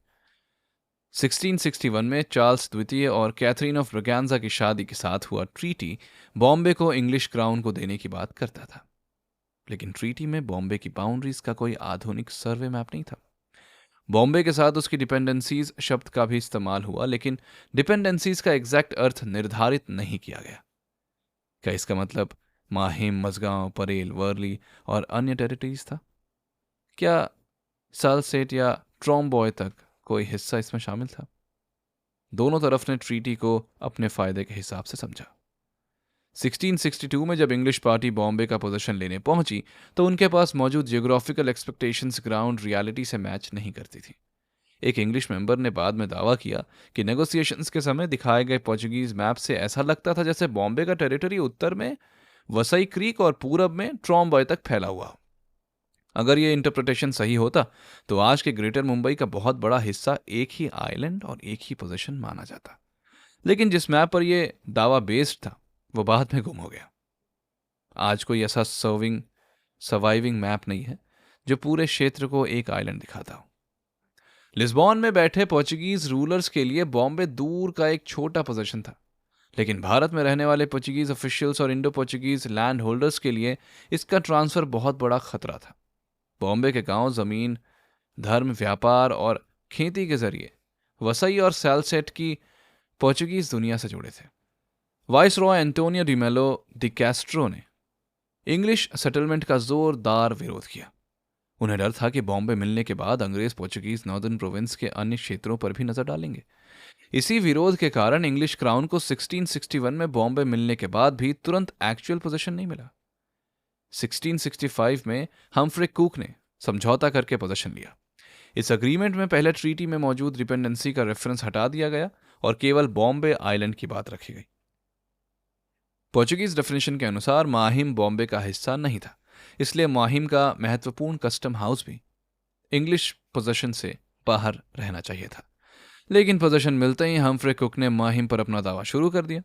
1661 में चार्ल्स द्वितीय और कैथरीन ऑफ ब्रगैंजा की शादी के साथ हुआ ट्रीटी बॉम्बे को इंग्लिश क्राउन को देने की बात करता था, लेकिन ट्रीटी में बॉम्बे की बाउंड्रीज का कोई आधुनिक सर्वे मैप नहीं था। बॉम्बे के साथ उसकी डिपेंडेंसीज शब्द का भी इस्तेमाल हुआ, लेकिन डिपेंडेंसीज का एग्जैक्ट अर्थ निर्धारित नहीं किया गया। क्या इसका मतलब माहिम, मझगांव, परेल, वर्ली और अन्य टेरिटरीज था? क्या सालसेट या ट्रॉम्बॉय तक कोई हिस्सा इसमें शामिल था? दोनों तरफ ने ट्रीटी को अपने फायदे के हिसाब से समझा। 1662 में जब इंग्लिश पार्टी बॉम्बे का पोजीशन लेने पहुंची तो उनके पास मौजूद जियोग्राफिकल एक्सपेक्टेशंस ग्राउंड रियलिटी से मैच नहीं करती थी। एक इंग्लिश मेंबर ने बाद में दावा किया कि नेगोशिएशंस के समय दिखाए गए पोर्चुगीज मैप से ऐसा लगता था जैसे बॉम्बे का टेरिटरी उत्तर में वसई क्रीक और पूरब में ट्रॉम्बॉय तक फैला हुआ हो। अगर यह इंटरप्रिटेशन सही होता तो आज के ग्रेटर मुंबई का बहुत बड़ा हिस्सा एक ही आइलैंड और एक ही पोजीशन माना जाता। लेकिन जिस मैप पर यह दावा बेस्ड था वो बाद में गुम हो गया। आज कोई ऐसा सर्वाइविंग मैप नहीं है जो पूरे क्षेत्र को एक आइलैंड दिखाता हो। लिस्बॉन में बैठे पोर्चुगीज रूलर्स के लिए बॉम्बे दूर का एक छोटा पोजीशन था, लेकिन भारत में रहने वाले पोर्चुगीज ऑफिशियल्स और इंडो पोर्चुगीज लैंड होल्डर्स के लिए इसका ट्रांसफर बहुत बड़ा खतरा था। बॉम्बे के गांव जमीन, धर्म, व्यापार और खेती के जरिए वसई और सैलसेट की पोर्चुगीज दुनिया से जुड़े थे। वाइसरॉय एंटोनियो डी मेलो डी कैस्ट्रो ने इंग्लिश सेटलमेंट का जोरदार विरोध किया। उन्हें डर था कि बॉम्बे मिलने के बाद अंग्रेज पोर्चुगीज नॉर्दर्न प्रोविंस के अन्य क्षेत्रों पर भी नजर डालेंगे। इसी विरोध के कारण इंग्लिश क्राउन को 1661 में बॉम्बे मिलने के बाद भी तुरंत एक्चुअल पोजीशन नहीं मिला। 1665 में हम्फ्रे कुक ने समझौता करके पोजीशन लिया। इस अग्रीमेंट में पहले ट्रीटी में मौजूद डिपेंडेंसी का रेफरेंस हटा दिया गया और केवल बॉम्बे आइलैंड की बात रखी गई। पोर्चुगीज डेफिनेशन के अनुसार माहिम बॉम्बे का हिस्सा नहीं था, इसलिए माहिम का महत्वपूर्ण कस्टम हाउस भी इंग्लिश पोजीशन से बाहर रहना चाहिए था। लेकिन पोजीशन मिलते ही हम्फ्रे कुक ने माहिम पर अपना दावा शुरू कर दिया।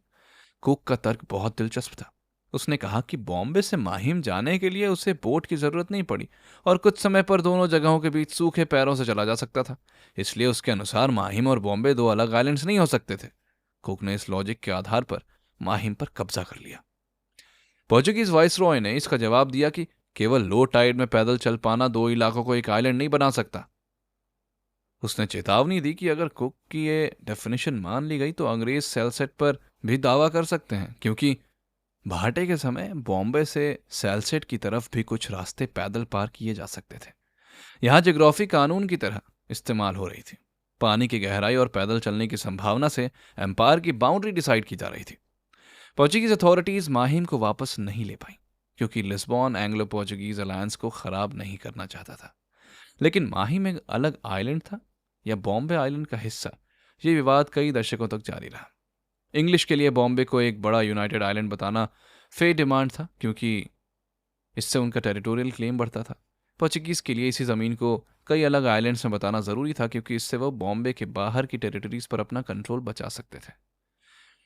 कुक का तर्क बहुत दिलचस्प था। उसने कहा कि बॉम्बे से माहिम जाने के लिए उसे बोट की जरूरत नहीं पड़ी और कुछ समय पर दोनों जगहों के बीच सूखे पैरों से चला जा सकता था। इसलिए उसके अनुसार माहिम और बॉम्बे 2 अलग आइलैंड्स नहीं हो सकते थे। कुक ने इस लॉजिक के आधार पर माहिम पर कब्जा कर लिया। पोर्चुगीज वाइसरॉय ने इसका जवाब दिया कि केवल लो टाइड में पैदल चल पाना 2 इलाकों को एक आइलैंड नहीं बना सकता। उसने चेतावनी दी कि अगर कुक की ये डेफिनेशन मान ली गई तो अंग्रेज सैलसेट पर भी दावा कर सकते हैं, क्योंकि भाटे के समय बॉम्बे से सैलसेट की तरफ भी कुछ रास्ते पैदल पार किए जा सकते थे। यहाँ ज्योग्राफी कानून की तरह इस्तेमाल हो रही थी। पानी की गहराई और पैदल चलने की संभावना से एम्पायर की बाउंड्री डिसाइड की जा रही थी। पोर्चुगीज अथॉरिटीज माहिम को वापस नहीं ले पाई क्योंकि लिस्बॉन एंग्लो पोर्चुगीज अलायंस को खराब नहीं करना चाहता था। लेकिन माहिम एक अलग आइलैंड था या बॉम्बे आइलैंड का हिस्सा, ये विवाद कई दशकों तक जारी रहा। इंग्लिश के लिए बॉम्बे को एक बड़ा यूनाइटेड आइलैंड बताना फेयर डिमांड था क्योंकि इससे उनका टेरिटोरियल क्लेम बढ़ता था। पोर्चुगीज के लिए इसी ज़मीन को कई अलग आइलैंड्स में बताना ज़रूरी था क्योंकि इससे वो बॉम्बे के बाहर की टेरिटरीज पर अपना कंट्रोल बचा सकते थे।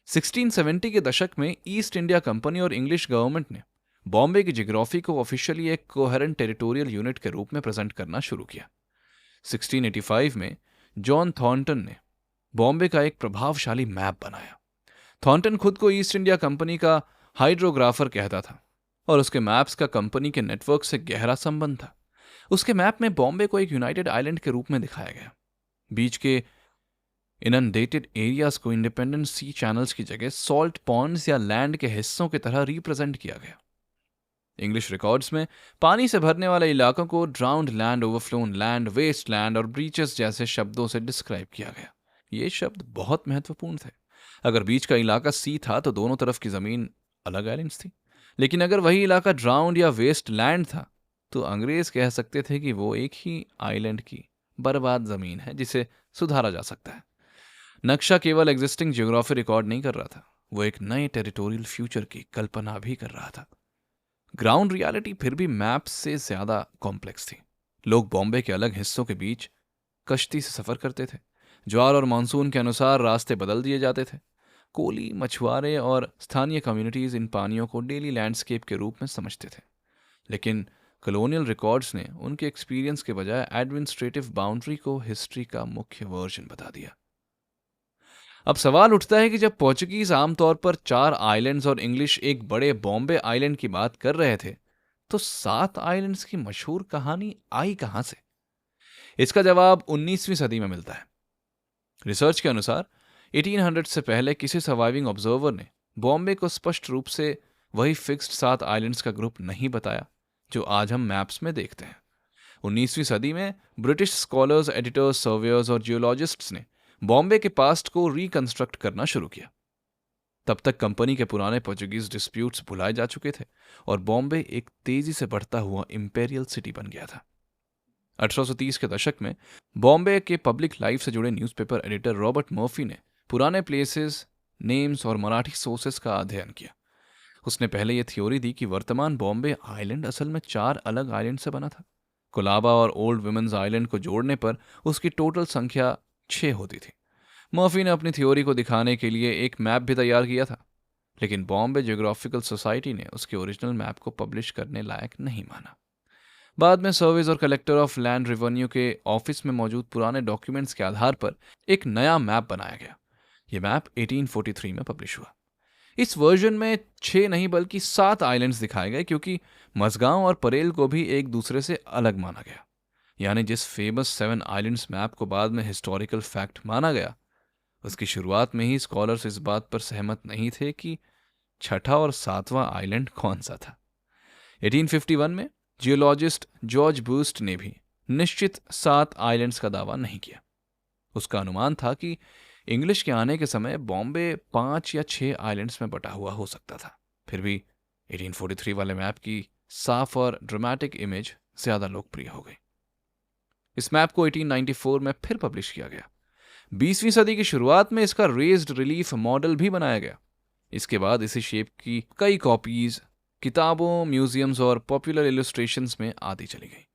1670 के दशक में ईस्ट इंडिया कंपनी और इंग्लिश गवर्नमेंट ने बॉम्बे की जियोग्राफी को ऑफिशियली एक कोहेरेंट टेरिटोरियल यूनिट के रूप में प्रेजेंट करना शुरू किया। 1685 में जॉन थॉर्नटन ने बॉम्बे का एक प्रभावशाली मैप बनाया। थॉर्नटन खुद को ईस्ट इंडिया कंपनी का हाइड्रोग्राफर कहता था और उसके मैप्स का कंपनी के नेटवर्क से गहरा संबंध था। उसके मैप में बॉम्बे को एक यूनाइटेड आइलैंड के रूप में दिखाया गया। बीच के इनंडेटेड एरियाज को इंडिपेंडेंट सी चैनल्स की जगह सॉल्ट पॉन्ड्स या लैंड के हिस्सों की तरह रिप्रेजेंट किया गया। इंग्लिश रिकॉर्ड्स में पानी से भरने वाले इलाकों को drowned land, overflown land, waste land और ब्रीचेस जैसे शब्दों से डिस्क्राइब किया गया। ये शब्द बहुत महत्वपूर्ण थे। अगर बीच का इलाका सी था तो दोनों तरफ की जमीन अलग आइलैंड्स थी, लेकिन अगर वही इलाका ड्राउंड या वेस्ट लैंड था तो अंग्रेज कह सकते थे कि वो एक ही आइलैंड की बर्बाद जमीन है जिसे सुधारा जा सकता है। नक्शा केवल एग्जिस्टिंग जियोग्राफी रिकॉर्ड नहीं कर रहा था, वो एक नए टेरिटोरियल फ्यूचर की कल्पना भी कर रहा था। ग्राउंड रियलिटी फिर भी मैप से ज्यादा कॉम्प्लेक्स थी। लोग बॉम्बे के अलग हिस्सों के बीच कश्ती से सफर करते थे। ज्वार और मानसून के अनुसार रास्ते बदल दिए जाते थे। कोली, मछुआरे और स्थानीय कम्युनिटीज इन पानियों को डेली लैंडस्केप के रूप में समझते थे। लेकिन कॉलोनियल रिकॉर्ड्स ने उनके एक्सपीरियंस के बजाय एडमिनिस्ट्रेटिव बाउंड्री को हिस्ट्री का मुख्य वर्जन बता दिया। अब सवाल उठता है कि जब पोर्चुगीज आमतौर पर 4 आइलैंड्स और इंग्लिश एक बड़े बॉम्बे आइलैंड की बात कर रहे थे, तो 7 आइलैंड्स की मशहूर कहानी आई कहां से? इसका जवाब 19वीं सदी में मिलता है। रिसर्च के अनुसार 1800 से पहले किसी सर्वाइविंग ऑब्जर्वर ने बॉम्बे को स्पष्ट रूप से वही फिक्स्ड 7 आइलैंड्स का ग्रुप नहीं बताया जो आज हम मैप्स में देखते हैं। 19वीं सदी में ब्रिटिश स्कॉलर्स, एडिटर्स, सर्वेयर्स और जियोलॉजिस्ट्स ने बॉम्बे के पास्ट को रिकंस्ट्रक्ट करना शुरू किया। तब तक कंपनी के पुराने पोर्चुगीज डिस्प्यूट्स भुलाए जा चुके थे और बॉम्बे एक तेजी से बढ़ता हुआ इंपेरियल सिटी बन गया था। 1830 के दशक में बॉम्बे के पब्लिक लाइफ से जुड़े न्यूज़पेपर एडिटर रॉबर्ट मर्फी ने पुराने प्लेसेस, नेम्स और मराठी सोर्सेस का अध्ययन किया। उसने पहले यह थ्योरी दी कि वर्तमान बॉम्बे आइलैंड असल में 4 अलग आइलैंड से बना था। कोलाबा और ओल्ड विमेंस आइलैंड को जोड़ने पर उसकी टोटल संख्या 6 होती थी। मर्फी ने अपनी थ्योरी को दिखाने के लिए एक मैप भी तैयार किया था, लेकिन बॉम्बे जियोग्राफिकल सोसाइटी ने उसके ओरिजिनल मैप को पब्लिश करने लायक नहीं माना। बाद में सर्विस और कलेक्टर ऑफ लैंड रेवेन्यू के ऑफिस में मौजूद पुराने डॉक्यूमेंट्स के आधार पर एक नया मैप बनाया गया। यह मैप 1843 में पब्लिश हुआ। इस वर्जन में 6 नहीं बल्कि 7 आइलैंड्स दिखाए गए क्योंकि मझगांव और परेल को भी एक दूसरे से अलग माना गया। यानी जिस फेमस 7 आइलैंड्स मैप को बाद में हिस्टोरिकल फैक्ट माना गया, उसकी शुरुआत में ही स्कॉलर्स इस बात पर सहमत नहीं थे कि छठा और 7वां आइलैंड कौन सा था। 1851 में जियोलॉजिस्ट जॉर्ज बूस्ट ने भी निश्चित 7 आइलैंड्स का दावा नहीं किया। उसका अनुमान था कि इंग्लिश के आने के समय बॉम्बे 5 या 6 आइलैंड्स में बटा हुआ हो सकता था। फिर भी 1843 वाले मैप की साफ और ड्रामेटिक इमेज ज्यादा लोकप्रिय हो गई। इस मैप को 1894 में फिर पब्लिश किया गया। 20वीं सदी की शुरुआत में इसका रेज्ड रिलीफ मॉडल भी बनाया गया। इसके बाद इसी शेप की कई कॉपीज किताबों, म्यूजियम्स और पॉपुलर इलस्ट्रेशंस में आती चली गई।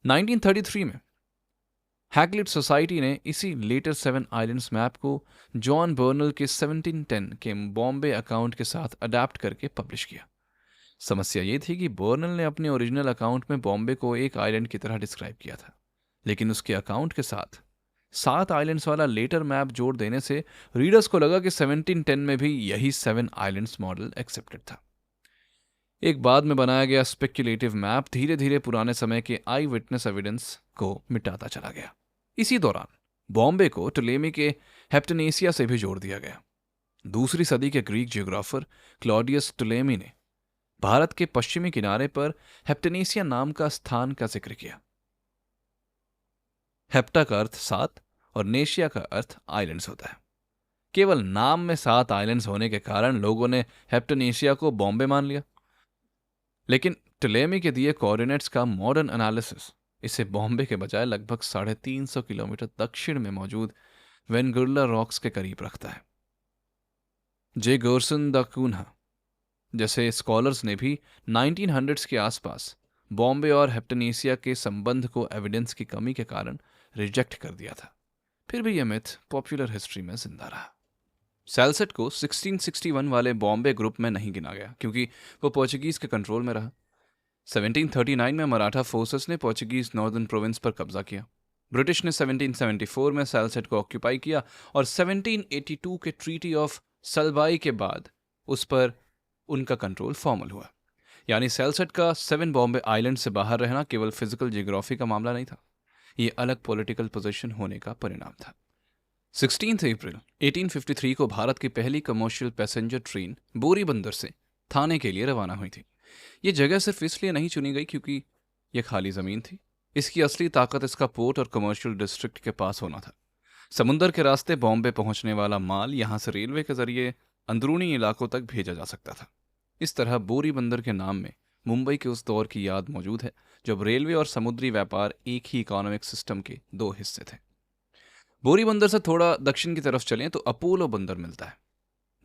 1933 में हैकलिट सोसाइटी ने इसी लेटर 7 आइलैंड्स मैप को जॉन बर्नल के 1710 के बॉम्बे अकाउंट के साथ अडेप्ट करके पब्लिश किया। समस्या ये थी कि बर्नल ने अपने ओरिजिनल अकाउंट में बॉम्बे को एक आइलैंड की तरह डिस्क्राइब किया था, लेकिन उसके अकाउंट के साथ 7 आइलैंड्स वाला लेटर मैप जोड़ देने से रीडर्स को लगा कि 1710 में भी यही 7 आइलैंड्स मॉडल एक्सेप्टेड था। एक बाद में बनाया गया स्पेक्युलेटिव मैप धीरे धीरे पुराने समय के आई विटनेस एविडेंस को मिटाता चला गया। इसी दौरान बॉम्बे को टोलेमी के हेप्टनेसिया से भी जोड़ दिया गया। दूसरी सदी के ग्रीक जियोग्राफर क्लॉडियस टोलेमी ने भारत के पश्चिमी किनारे पर हेप्टनेसिया नाम का स्थान का जिक्र किया। हेप्टा का अर्थ 7 और नेशिया का अर्थ आइलैंड्स होता है। केवल नाम में 7 आइलैंड्स होने के कारण लोगों ने हेप्टनेशिया को बॉम्बे मान लिया, लेकिन टलेमी के दिए कोऑर्डिनेट्स का मॉडर्न एनालिसिस इसे बॉम्बे के बजाय लगभग 350 किलोमीटर दक्षिण में मौजूद वेनगुर्ला रॉक्स के करीब रखता है। जे गोर्सन द कून्हा जैसे स्कॉलर्स ने भी 1900s के आसपास बॉम्बे और हेप्टनेशिया के संबंध को एविडेंस की कमी के कारण रिजेक्ट कर दिया था। फिर भी यह मिथ पॉपुलर हिस्ट्री में जिंदा रहा। सैलसेट को 1661 वाले बॉम्बे ग्रुप में नहीं गिना गया क्योंकि वो पोर्चुगीज के कंट्रोल में रहा। 1739 में मराठा फोर्सेस ने पोर्चुगीज नॉर्दर्न प्रोविंस पर कब्जा किया। ब्रिटिश ने 1774 में सैलसेट को ऑक्यूपाई किया और 1782 के ट्रीटी ऑफ सलबाई के बाद उस पर उनका कंट्रोल फॉर्मल हुआ। यानी सैलसेट का 7 बॉम्बे आइलैंड से बाहर रहना केवल फिजिकल जियोग्राफी का मामला नहीं था, ये अलग पॉलिटिकल पोजीशन होने का परिणाम था। 16 अप्रैल 1853 को भारत की पहली कमर्शियल पैसेंजर ट्रेन बोरी बंदर से थाने के लिए रवाना हुई थी। ये जगह सिर्फ इसलिए नहीं चुनी गई क्योंकि यह खाली जमीन थी। इसकी असली ताकत इसका पोर्ट और कमर्शियल डिस्ट्रिक्ट के पास होना था। समुंदर के रास्ते बॉम्बे पहुंचने वाला माल यहां से रेलवे के जरिए अंदरूनी इलाकों तक भेजा जा सकता था। इस तरह बोरी बंदर के नाम में मुंबई के उस दौर की याद मौजूद है जब रेलवे और समुद्री व्यापार एक ही इकोनॉमिक सिस्टम के 2 हिस्से थे। बोरी बंदर से थोड़ा दक्षिण की तरफ चलें तो अपोलो बंदर मिलता है,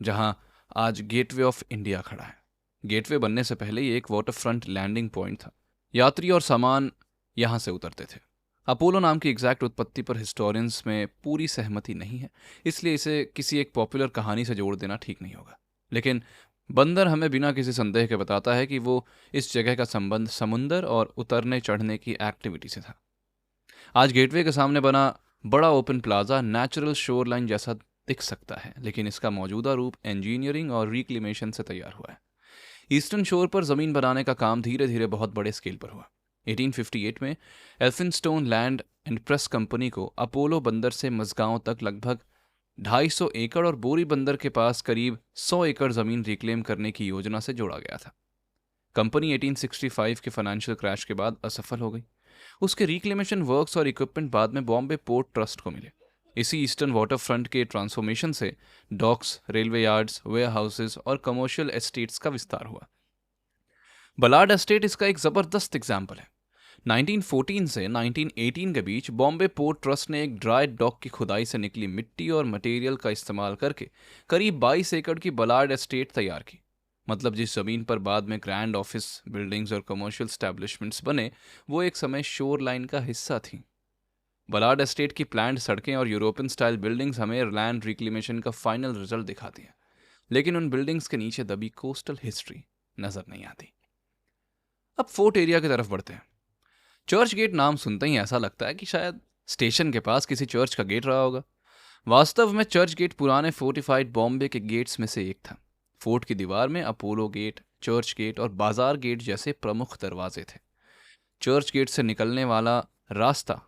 जहां आज गेटवे ऑफ इंडिया खड़ा है। गेटवे बनने से पहले ये एक वाटर फ्रंट लैंडिंग पॉइंट था। यात्री और सामान यहां से उतरते थे। अपोलो नाम की एग्जैक्ट उत्पत्ति पर हिस्टोरियंस में पूरी सहमति नहीं है, इसलिए इसे किसी एक पॉपुलर कहानी से जोड़ देना ठीक नहीं होगा। लेकिन बंदर हमें बिना किसी संदेह के बताता है कि वो इस जगह का संबंध समुंदर और उतरने चढ़ने की एक्टिविटी से था। आज गेटवे के सामने बना बड़ा open plaza natural shore line जैसा दिख सकता है, लेकिन इसका मौजूदा रूप इंजीनियरिंग और रिक्लेमेशन से तैयार हुआ है। ईस्टर्न शोर पर जमीन बनाने का काम धीरे धीरे बहुत बड़े स्केल पर हुआ। 1858 में Elphinstone land and press company को अपोलो बंदर से मजगांव तक लगभग 250 एकड़ और बोरी बंदर के पास करीब 100 एकड़ जमीन रिक्लेम करने की योजना से जोड़ा गया था। कंपनी 1865 के फाइनेंशियल क्रैश के बाद असफल हो गई। उसके रिक्लेमेशन वर्क्स और इक्विपमेंट बाद में बॉम्बे पोर्ट ट्रस्ट को मिले। इसी ईस्टर्न वाटर फ्रंट के ट्रांसफॉर्मेशन से docks, railway yards, warehouses और कमर्शियल एस्टेट्स का विस्तार हुआ। बलाड एस्टेट इसका एक जबरदस्त एग्जाम्पल है। 1914 से 1918 के बीच बॉम्बे पोर्ट ट्रस्ट ने एक ड्राई डॉक की खुदाई से निकली मिट्टी और मटेरियल का इस्तेमाल करके करीब 22 एकड़ की बलाड एस्टेट तैयार की। मतलब जिस जमीन पर बाद में ग्रैंड ऑफिस बिल्डिंग्स और कमर्शियल स्टैब्लिशमेंट्स बने, वो एक समय शोर लाइन का हिस्सा थी। बलाड एस्टेट की प्लान्ड सड़कें और यूरोपियन स्टाइल बिल्डिंग्स हमें लैंड रिक्लेमेशन का फाइनल रिजल्ट दिखाती हैं, लेकिन उन बिल्डिंग्स के नीचे दबी कोस्टल हिस्ट्री नजर नहीं आती। अब फोर्ट एरिया की तरफ बढ़ते हैं। चर्च गेट नाम सुनते ही ऐसा लगता है कि शायद स्टेशन के पास किसी चर्च का गेट रहा होगा। वास्तव में चर्च गेट पुराने फोर्टिफाइड बॉम्बे के गेट्स में से एक था। फोर्ट की दीवार में अपोलो गेट, चर्च गेट और बाजार गेट जैसे प्रमुख दरवाजे थे। चर्च गेट से निकलने वाला रास्ता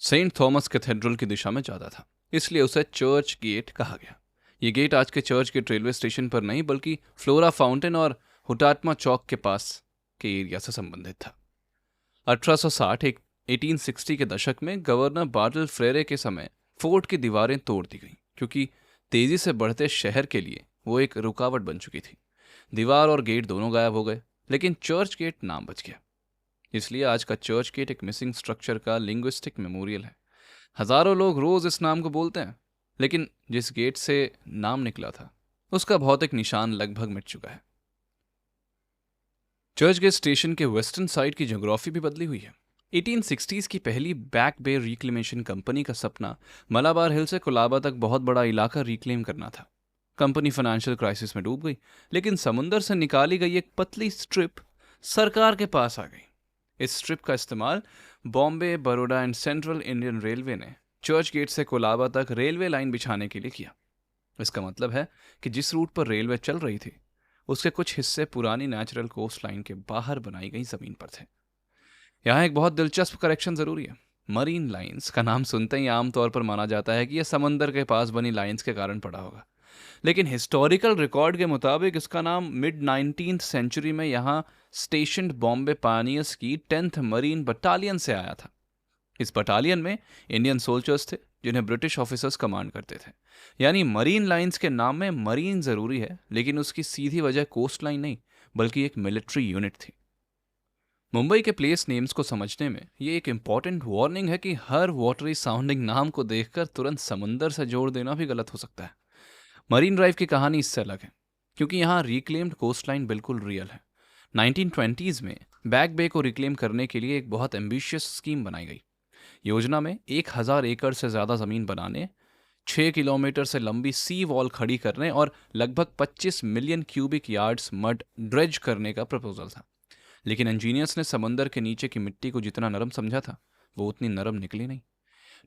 सेंट थॉमस कैथेड्रल की दिशा में जाता था, इसलिए उसे चर्च गेट कहा गया। ये गेट आज के चर्च गेट रेलवे स्टेशन पर नहीं बल्कि फ्लोरा फाउंटेन और हुटात्मा चौक के पास के एरिया से संबंधित था। 1860 के दशक में गवर्नर बार्टल फ्रेरे के समय फोर्ट की दीवारें तोड़ दी गईं क्योंकि तेजी से बढ़ते शहर के लिए वो एक रुकावट बन चुकी थी। दीवार और गेट दोनों गायब हो गए, लेकिन चर्च गेट नाम बच गया। इसलिए आज का चर्च गेट एक मिसिंग स्ट्रक्चर का लिंग्विस्टिक मेमोरियल है। हजारों लोग रोज इस नाम को बोलते हैं, लेकिन जिस गेट से नाम निकला था उसका भौतिक निशान लगभग मिट चुका है। चर्च गेट स्टेशन के वेस्टर्न साइड की ज्योग्राफी भी बदली हुई है। 1860s की पहली बैक बे रिक्लेमेशन कंपनी का सपना मलाबार हिल से कोलाबा तक बहुत बड़ा इलाका रिक्लेम करना था। कंपनी फाइनेंशियल क्राइसिस में डूब गई, लेकिन समुंदर से निकाली गई एक पतली स्ट्रिप सरकार के पास आ गई। इस स्ट्रिप का इस्तेमाल Bombay, Baroda and central Indian railway ने चर्च गेट से कोलाबा तक रेलवे लाइन बिछाने के लिए किया। इसका मतलब है कि जिस रूट पर रेलवे चल रही थी उसके कुछ हिस्से पुरानी नेचुरल कोस्ट लाइन के बाहर बनाई गई जमीन पर थे। यहाँ एक बहुत दिलचस्प करेक्शन जरूरी है। मरीन लाइंस का नाम सुनते ही आमतौर पर माना जाता है कि यह समंदर के पास बनी लाइंस के कारण पड़ा होगा, लेकिन हिस्टोरिकल रिकॉर्ड के मुताबिक इसका नाम मिड 19th सेंचुरी में यहाँ स्टेशन्ड बॉम्बे पायनियर्स की 10th मरीन बटालियन से आया था। इस बटालियन में इंडियन सोल्जर्स थे जिन्हें ब्रिटिश ऑफिसर्स कमांड करते थे। यानी मरीन लाइंस के नाम में मरीन जरूरी है, लेकिन उसकी सीधी वजह कोस्ट लाइन नहीं बल्कि एक मिलिट्री यूनिट थी। मुंबई के प्लेस नेम्स को समझने में ये एक इंपॉर्टेंट वार्निंग है कि हर वाटरी साउंडिंग नाम को देखकर तुरंत समुंदर से जोड़ देना भी गलत हो सकता है। मरीन ड्राइव की कहानी इससे अलग है, क्योंकि यहाँ रिक्लेम्ड कोस्ट लाइन बिल्कुल रियल है। 1920s में बैक बे को रिक्लेम करने के लिए एक बहुत एम्बिशियस स्कीम बनाई गई। योजना में 1000 एकड़ से ज़्यादा ज़मीन बनाने, 6 किलोमीटर से लंबी सी वॉल खड़ी करने और लगभग 25 million cubic yards mud dredge करने का प्रपोजल था। लेकिन इंजीनियर्स ने समंदर के नीचे की मिट्टी को जितना नरम समझा था, वो उतनी नरम निकली नहीं।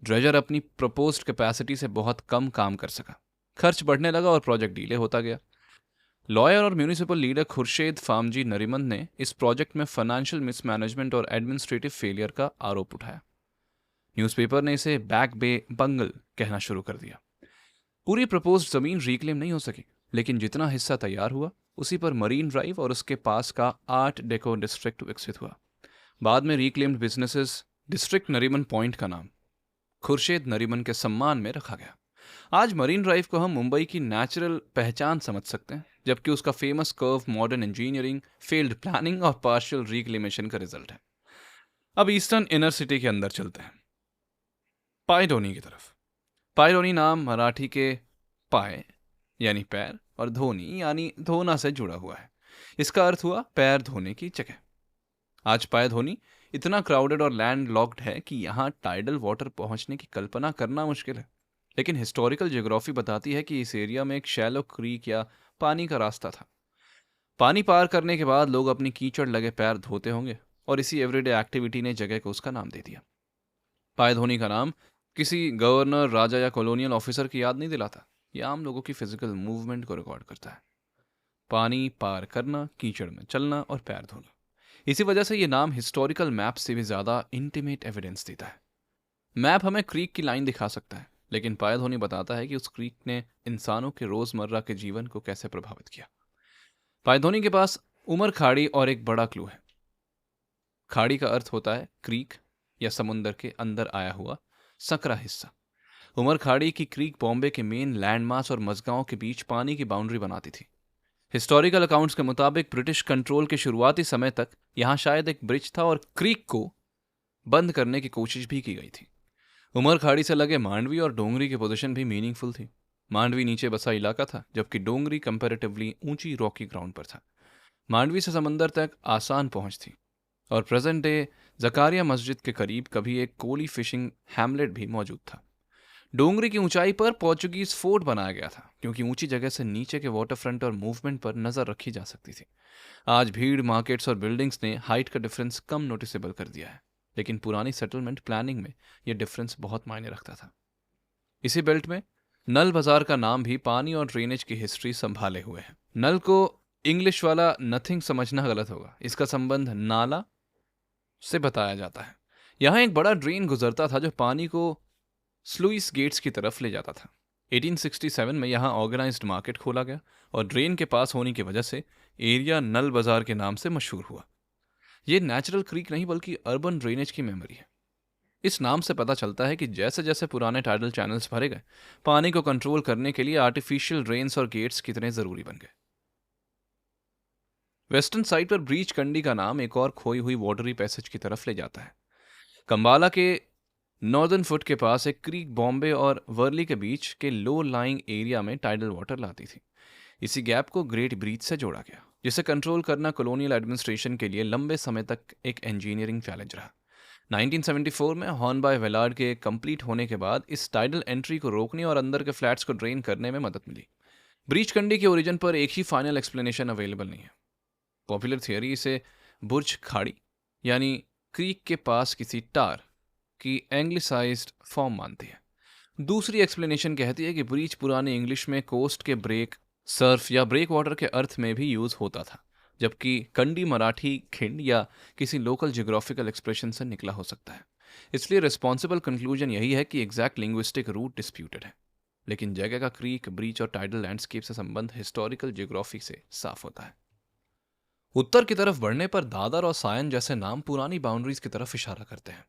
ड्रेजर अपनी प्रपोज्ड कैपेसिटी से बहुत कम काम कर सका। खर्च बढ़ने लगा और प्रोजेक्ट डीले होता गया। लॉयर और म्यूनिसिपल लीडर खुर्शेद फामजी नरीमन ने इस प्रोजेक्ट में फाइनेंशियल मिसमैनेजमेंट और एडमिनिस्ट्रेटिव फेलियर का आरोप उठाया। न्यूज़पेपर ने इसे बैक बे बंगल कहना शुरू कर दिया। पूरी प्रपोज्ड जमीन रिक्लेम नहीं हो सकी, लेकिन जितना हिस्सा तैयार हुआ उसी पर मरीन ड्राइव और उसके पास का आर्ट डेको डिस्ट्रिक्ट विकसित हुआ। बाद में reclaimed businesses district Nariman point का नाम खुर्शेद नरीमन के सम्मान में रखा गया। आज मरीन ड्राइव को हम मुंबई की नेचुरल पहचान समझ सकते हैं, जबकि उसका famous curve modern engineering, failed planning और पार्शियल रिक्लेमेशन का रिजल्ट है। अब ईस्टर्न इनर सिटी के अंदर चलते हैं, पायडोनी की तरफ। पायडोनी नाम मराठी के पाय यानी पैर और धोनी यानी धोना से जुड़ा हुआ है। इसका अर्थ हुआ पैर धोने की जगह। आज पायधोनी इतना क्राउडेड और लैंड लॉक्ड है कि यहाँ टाइडल वाटर पहुंचने की कल्पना करना मुश्किल है। लेकिन हिस्टोरिकल ज्योग्राफी बताती है कि इस एरिया में एक शैलो क्रीक या पानी का रास्ता था। पानी पार करने के बाद लोग अपनी कीचड़ लगे पैर धोते होंगे और इसी एवरीडे एक्टिविटी ने जगह को उसका नाम दे दिया। पायधोनी का नाम किसी गवर्नर, राजा या कॉलोनियल ऑफिसर की याद नहीं दिलाता। यह आम लोगों की फिजिकल मूवमेंट को रिकॉर्ड करता है। पानी पार करना, कीचड़ में चलना और पैर धोना। इसी वजह से यह नाम हिस्टोरिकल मैप से भी ज्यादा इंटीमेट एविडेंस देता है। मैप हमें क्रीक की लाइन दिखा सकता है, लेकिन पायधोनी बताता है कि उस क्रीक ने इंसानों के रोजमर्रा के जीवन को कैसे प्रभावित किया। पायधोनी के पास उमर खाड़ी और एक बड़ा क्लू है। खाड़ी का अर्थ होता है क्रीक या समुंदर के अंदर आया हुआ सकरा हिस्सा। उमर खाड़ी की क्रीक बॉम्बे के मेन लैंडमास और मजगांव के बीच पानी की बाउंड्री बनाती थी। हिस्टोरिकल अकाउंट्स के मुताबिक ब्रिटिश कंट्रोल के शुरुआती समय तक यहां शायद एक ब्रिज था और क्रीक को बंद करने की कोशिश भी की गई थी। उमर खाड़ी से लगे मांडवी और डोंगरी की पोजीशन भी मीनिंगफुल थी। मांडवी नीचे बसा इलाका था, जबकि डोंगरी कंपैरेटिवली ऊंची रॉकी ग्राउंड पर था। मांडवी से समंदर तक आसान पहुंच थी और प्रेजेंट डे जकारिया मस्जिद के करीब कभी एक कोली फिशिंग हैमलेट भी मौजूद था। डोंगरी की ऊंचाई पर पोर्चुगीज फोर्ट बनाया गया था, क्योंकि ऊंची जगह से नीचे के वाटर फ्रंट और मूवमेंट पर नजर रखी जा सकती थी। आज भीड़, मार्केट्स और बिल्डिंग्स ने हाइट का डिफरेंस कम नोटिसेबल कर दिया है, लेकिन पुरानी सेटलमेंट प्लानिंग में यह डिफरेंस बहुत मायने रखता था। इसी बेल्ट में नल बाजार का नाम भी पानी और ड्रेनेज की हिस्ट्री संभाले हुए है। नल को इंग्लिश वाला नथिंग समझना गलत होगा। इसका संबंध नाला से बताया जाता है। यहाँ एक बड़ा ड्रेन गुजरता था जो पानी को स्लुइस गेट्स की तरफ ले जाता था। 1867 में यहाँ ऑर्गेनाइज्ड मार्केट खोला गया और ड्रेन के पास होने की वजह से एरिया नल बाजार के नाम से मशहूर हुआ। ये नेचुरल क्रीक नहीं बल्कि अर्बन ड्रेनेज की मेमोरी है। इस नाम से पता चलता है कि जैसे जैसे पुराने टाइडल चैनल्स भरे गए, पानी को कंट्रोल करने के लिए आर्टिफिशियल ड्रेन्स और गेट्स कितने जरूरी बन गए। वेस्टर्न साइड पर ब्रीच कंडी का नाम एक और खोई हुई वाटरी पैसेज की तरफ ले जाता है। कंबाला के नॉर्दर्न फुट के पास एक क्रीक बॉम्बे और वर्ली के बीच के लो लाइंग एरिया में टाइडल वाटर लाती थी। इसी गैप को ग्रेट ब्रीच से जोड़ा गया, जिसे कंट्रोल करना कॉलोनियल एडमिनिस्ट्रेशन के लिए लंबे समय तक एक इंजीनियरिंग चैलेंज रहा। 1974 में हॉर्न बाय वेलार्ड के कंप्लीट होने के बाद इस टाइडल एंट्री को रोकने और अंदर के फ्लैट्स को ड्रेन करने में मदद मिली। ब्रीच कंडी के ओरिजिन पर एक ही फाइनल एक्सप्लेनेशन अवेलेबल नहीं है। पॉपुलर थियोरी इसे बुर्ज खाड़ी यानी क्रीक के पास किसी टार की एंग्लिसाइज्ड फॉर्म मानती है। दूसरी एक्सप्लेनेशन कहती है कि ब्रीच पुराने इंग्लिश में कोस्ट के ब्रेक, सर्फ या ब्रेक वाटर के अर्थ में भी यूज होता था, जबकि कंडी मराठी खिंड या किसी लोकल जियोग्राफिकल एक्सप्रेशन से निकला हो सकता है। इसलिए रिस्पॉन्सिबल कंक्लूजन यही है कि एग्जैक्ट लिंग्विस्टिक रूट डिस्प्यूटेड है, लेकिन जगह का क्रीक, ब्रीच और टाइडल लैंडस्केप से संबंध हिस्टोरिकल जियोग्राफी से साफ होता है। उत्तर की तरफ बढ़ने पर दादर और सायन जैसे नाम पुरानी बाउंड्रीज की तरफ इशारा करते हैं।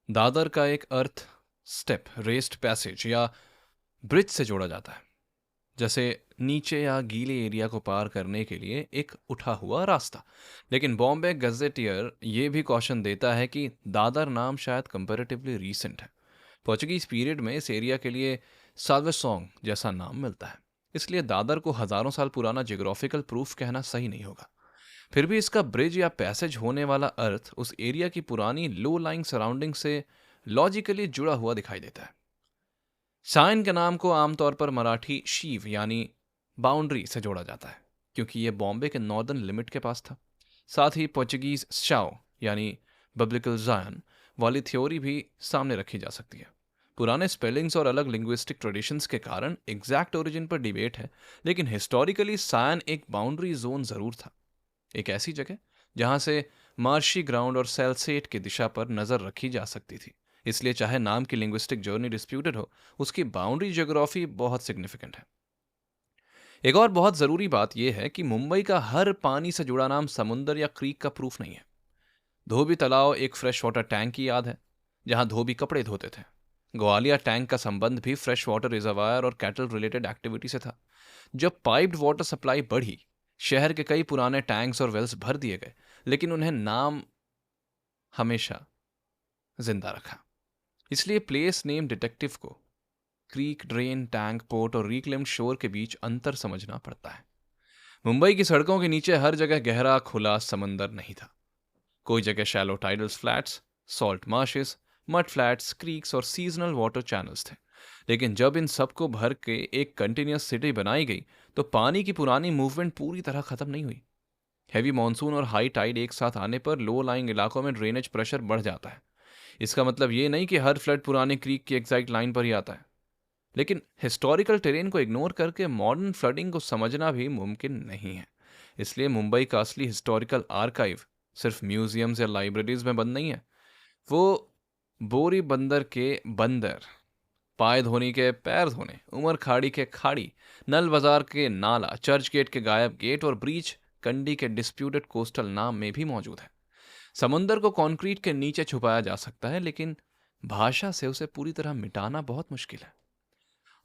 दादर का एक अर्थ स्टेप, रेस्ड पैसेज या ब्रिज से जोड़ा जाता है, जैसे नीचे या गीले एरिया को पार करने के लिए एक उठा हुआ रास्ता। लेकिन बॉम्बे गजेटियर ये भी कॉशन देता है कि दादर नाम शायद कंपैरेटिवली रीसेंट है। पोर्चुगीज पीरियड में इस एरिया के लिए साल्वेसोंग जैसा नाम मिलता है, इसलिए दादर को हजारों साल पुराना जियोग्राफिकल प्रूफ कहना सही नहीं होगा। फिर भी इसका ब्रिज या पैसेज होने वाला अर्थ उस एरिया की पुरानी लो लाइंग सराउंडिंग से लॉजिकली जुड़ा हुआ दिखाई देता है। साइन के नाम को आमतौर पर मराठी शीव यानी बाउंड्री से जोड़ा जाता है, क्योंकि यह बॉम्बे के नॉर्दर्न लिमिट के पास था। साथ ही पोर्चुगीज शाओ यानी बिब्लिकल जायन वाली थ्योरी भी सामने रखी जा सकती है। पुराने स्पेलिंग्स और अलग लिंग्विस्टिक ट्रेडिशंस के कारण एग्जैक्ट ओरिजिन पर डिबेट है, लेकिन हिस्टोरिकली सायन एक बाउंड्री जोन जरूर था, एक ऐसी जगह जहां से मार्शी ग्राउंड और सेल्सेट की दिशा पर नजर रखी जा सकती थी। इसलिए चाहे नाम की लिंग्विस्टिक जर्नी डिस्प्यूटेड हो, उसकी बाउंड्री ज्योग्राफी बहुत सिग्निफिकेंट है। एक और बहुत जरूरी बात यह है कि मुंबई का हर पानी से जुड़ा नाम समुंदर या क्रीक का प्रूफ नहीं है। धोबी तालाब एक फ्रेश वाटर टैंक की याद है, जहां धोबी कपड़े धोते थे। ग्वालियर टैंक का संबंध भी फ्रेश वाटर रिजर्वायर और कैटल रिलेटेड एक्टिविटी से था। जब पाइप्ड वाटर सप्लाई बढ़ी, शहर के कई पुराने टैंक्स और वेल्स भर दिए गए, लेकिन उन्हें नाम हमेशा जिंदा रखा। इसलिए प्लेस नेम डिटेक्टिव को क्रीक, ड्रेन, टैंक, पोर्ट और रिक्लेम्ड शोर के बीच अंतर समझना पड़ता है। मुंबई की सड़कों के नीचे हर जगह गहरा खुला समंदर नहीं था। कोई जगह shallow tidals flats, salt marshes, mud flats, creeks और सीजनल वाटर चैनल्स थे। लेकिन जब इन सबको भर के एक कंटिन्यूस सिटी बनाई गई, तो पानी की पुरानी मूवमेंट पूरी तरह खत्म नहीं हुई। हैवी मॉनसून और हाई टाइड एक साथ आने पर लो लाइंग इलाकों में ड्रेनेज प्रेशर बढ़ जाता है। इसका मतलब ये नहीं कि हर फ्लड पुराने क्रीक की एग्जैक्ट लाइन पर ही आता है, लेकिन हिस्टोरिकल टेरेन को इग्नोर करके मॉडर्न फ्लडिंग को समझना भी मुमकिन नहीं है। इसलिए मुंबई का असली हिस्टोरिकल आर्काइव सिर्फ म्यूजियम्स या लाइब्रेरीज में बंद नहीं है, वो बोरी बंदर के बंदर, पाय धोनी के पैर धोने, उमर खाड़ी के खाड़ी, नल बाजार के नाला, चर्च गेट के गायब गेट और ब्रीच कंडी के डिस्प्यूटेड कोस्टल नाम में भी मौजूद है। समुंदर को कंक्रीट के नीचे छुपाया जा सकता है, लेकिन भाषा से उसे पूरी तरह मिटाना बहुत मुश्किल है।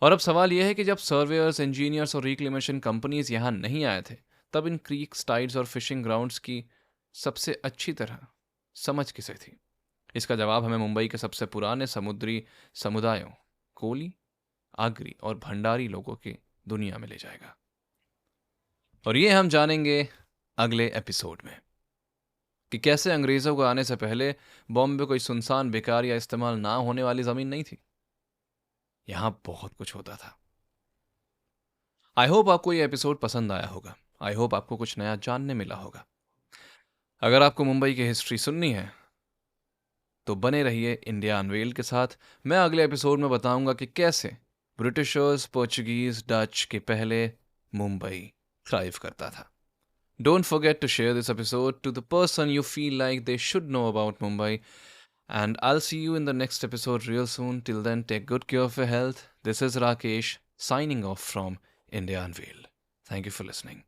और अब सवाल यह है कि जब सर्वेयर्स, इंजीनियर्स और रिक्लेमेशन कंपनीज यहां नहीं आए थे, तब इन क्रीक्स, टाइड्स और फिशिंग ग्राउंड्स की सबसे अच्छी तरह समझ किसे थी? इसका जवाब हमें मुंबई के सबसे पुराने समुद्री समुदायों कोली, आगरी और भंडारी लोगों की दुनिया में ले जाएगा। और ये हम जानेंगे अगले एपिसोड में कि कैसे अंग्रेजों को आने से पहले बॉम्बे कोई सुनसान, बेकार या इस्तेमाल ना होने वाली जमीन नहीं थी। यहां बहुत कुछ होता था। आई होप आपको ये एपिसोड पसंद आया होगा। आई होप आपको कुछ नया जानने मिला होगा। अगर आपको मुंबई की हिस्ट्री सुननी है तो बने रहिए इंडिया अनवेल्ड के साथ। मैं अगले एपिसोड में बताऊंगा कि कैसे ब्रिटिशर्स, पोर्चुगीज, डच के पहले मुंबई थ्राइव करता था। Don't forget to share this episode to the person you feel like they should know about Mumbai. And I'll see you in the next episode real soon. Till then, take good care of your health. This is Rakesh signing off from India Unveiled. Thank you for listening.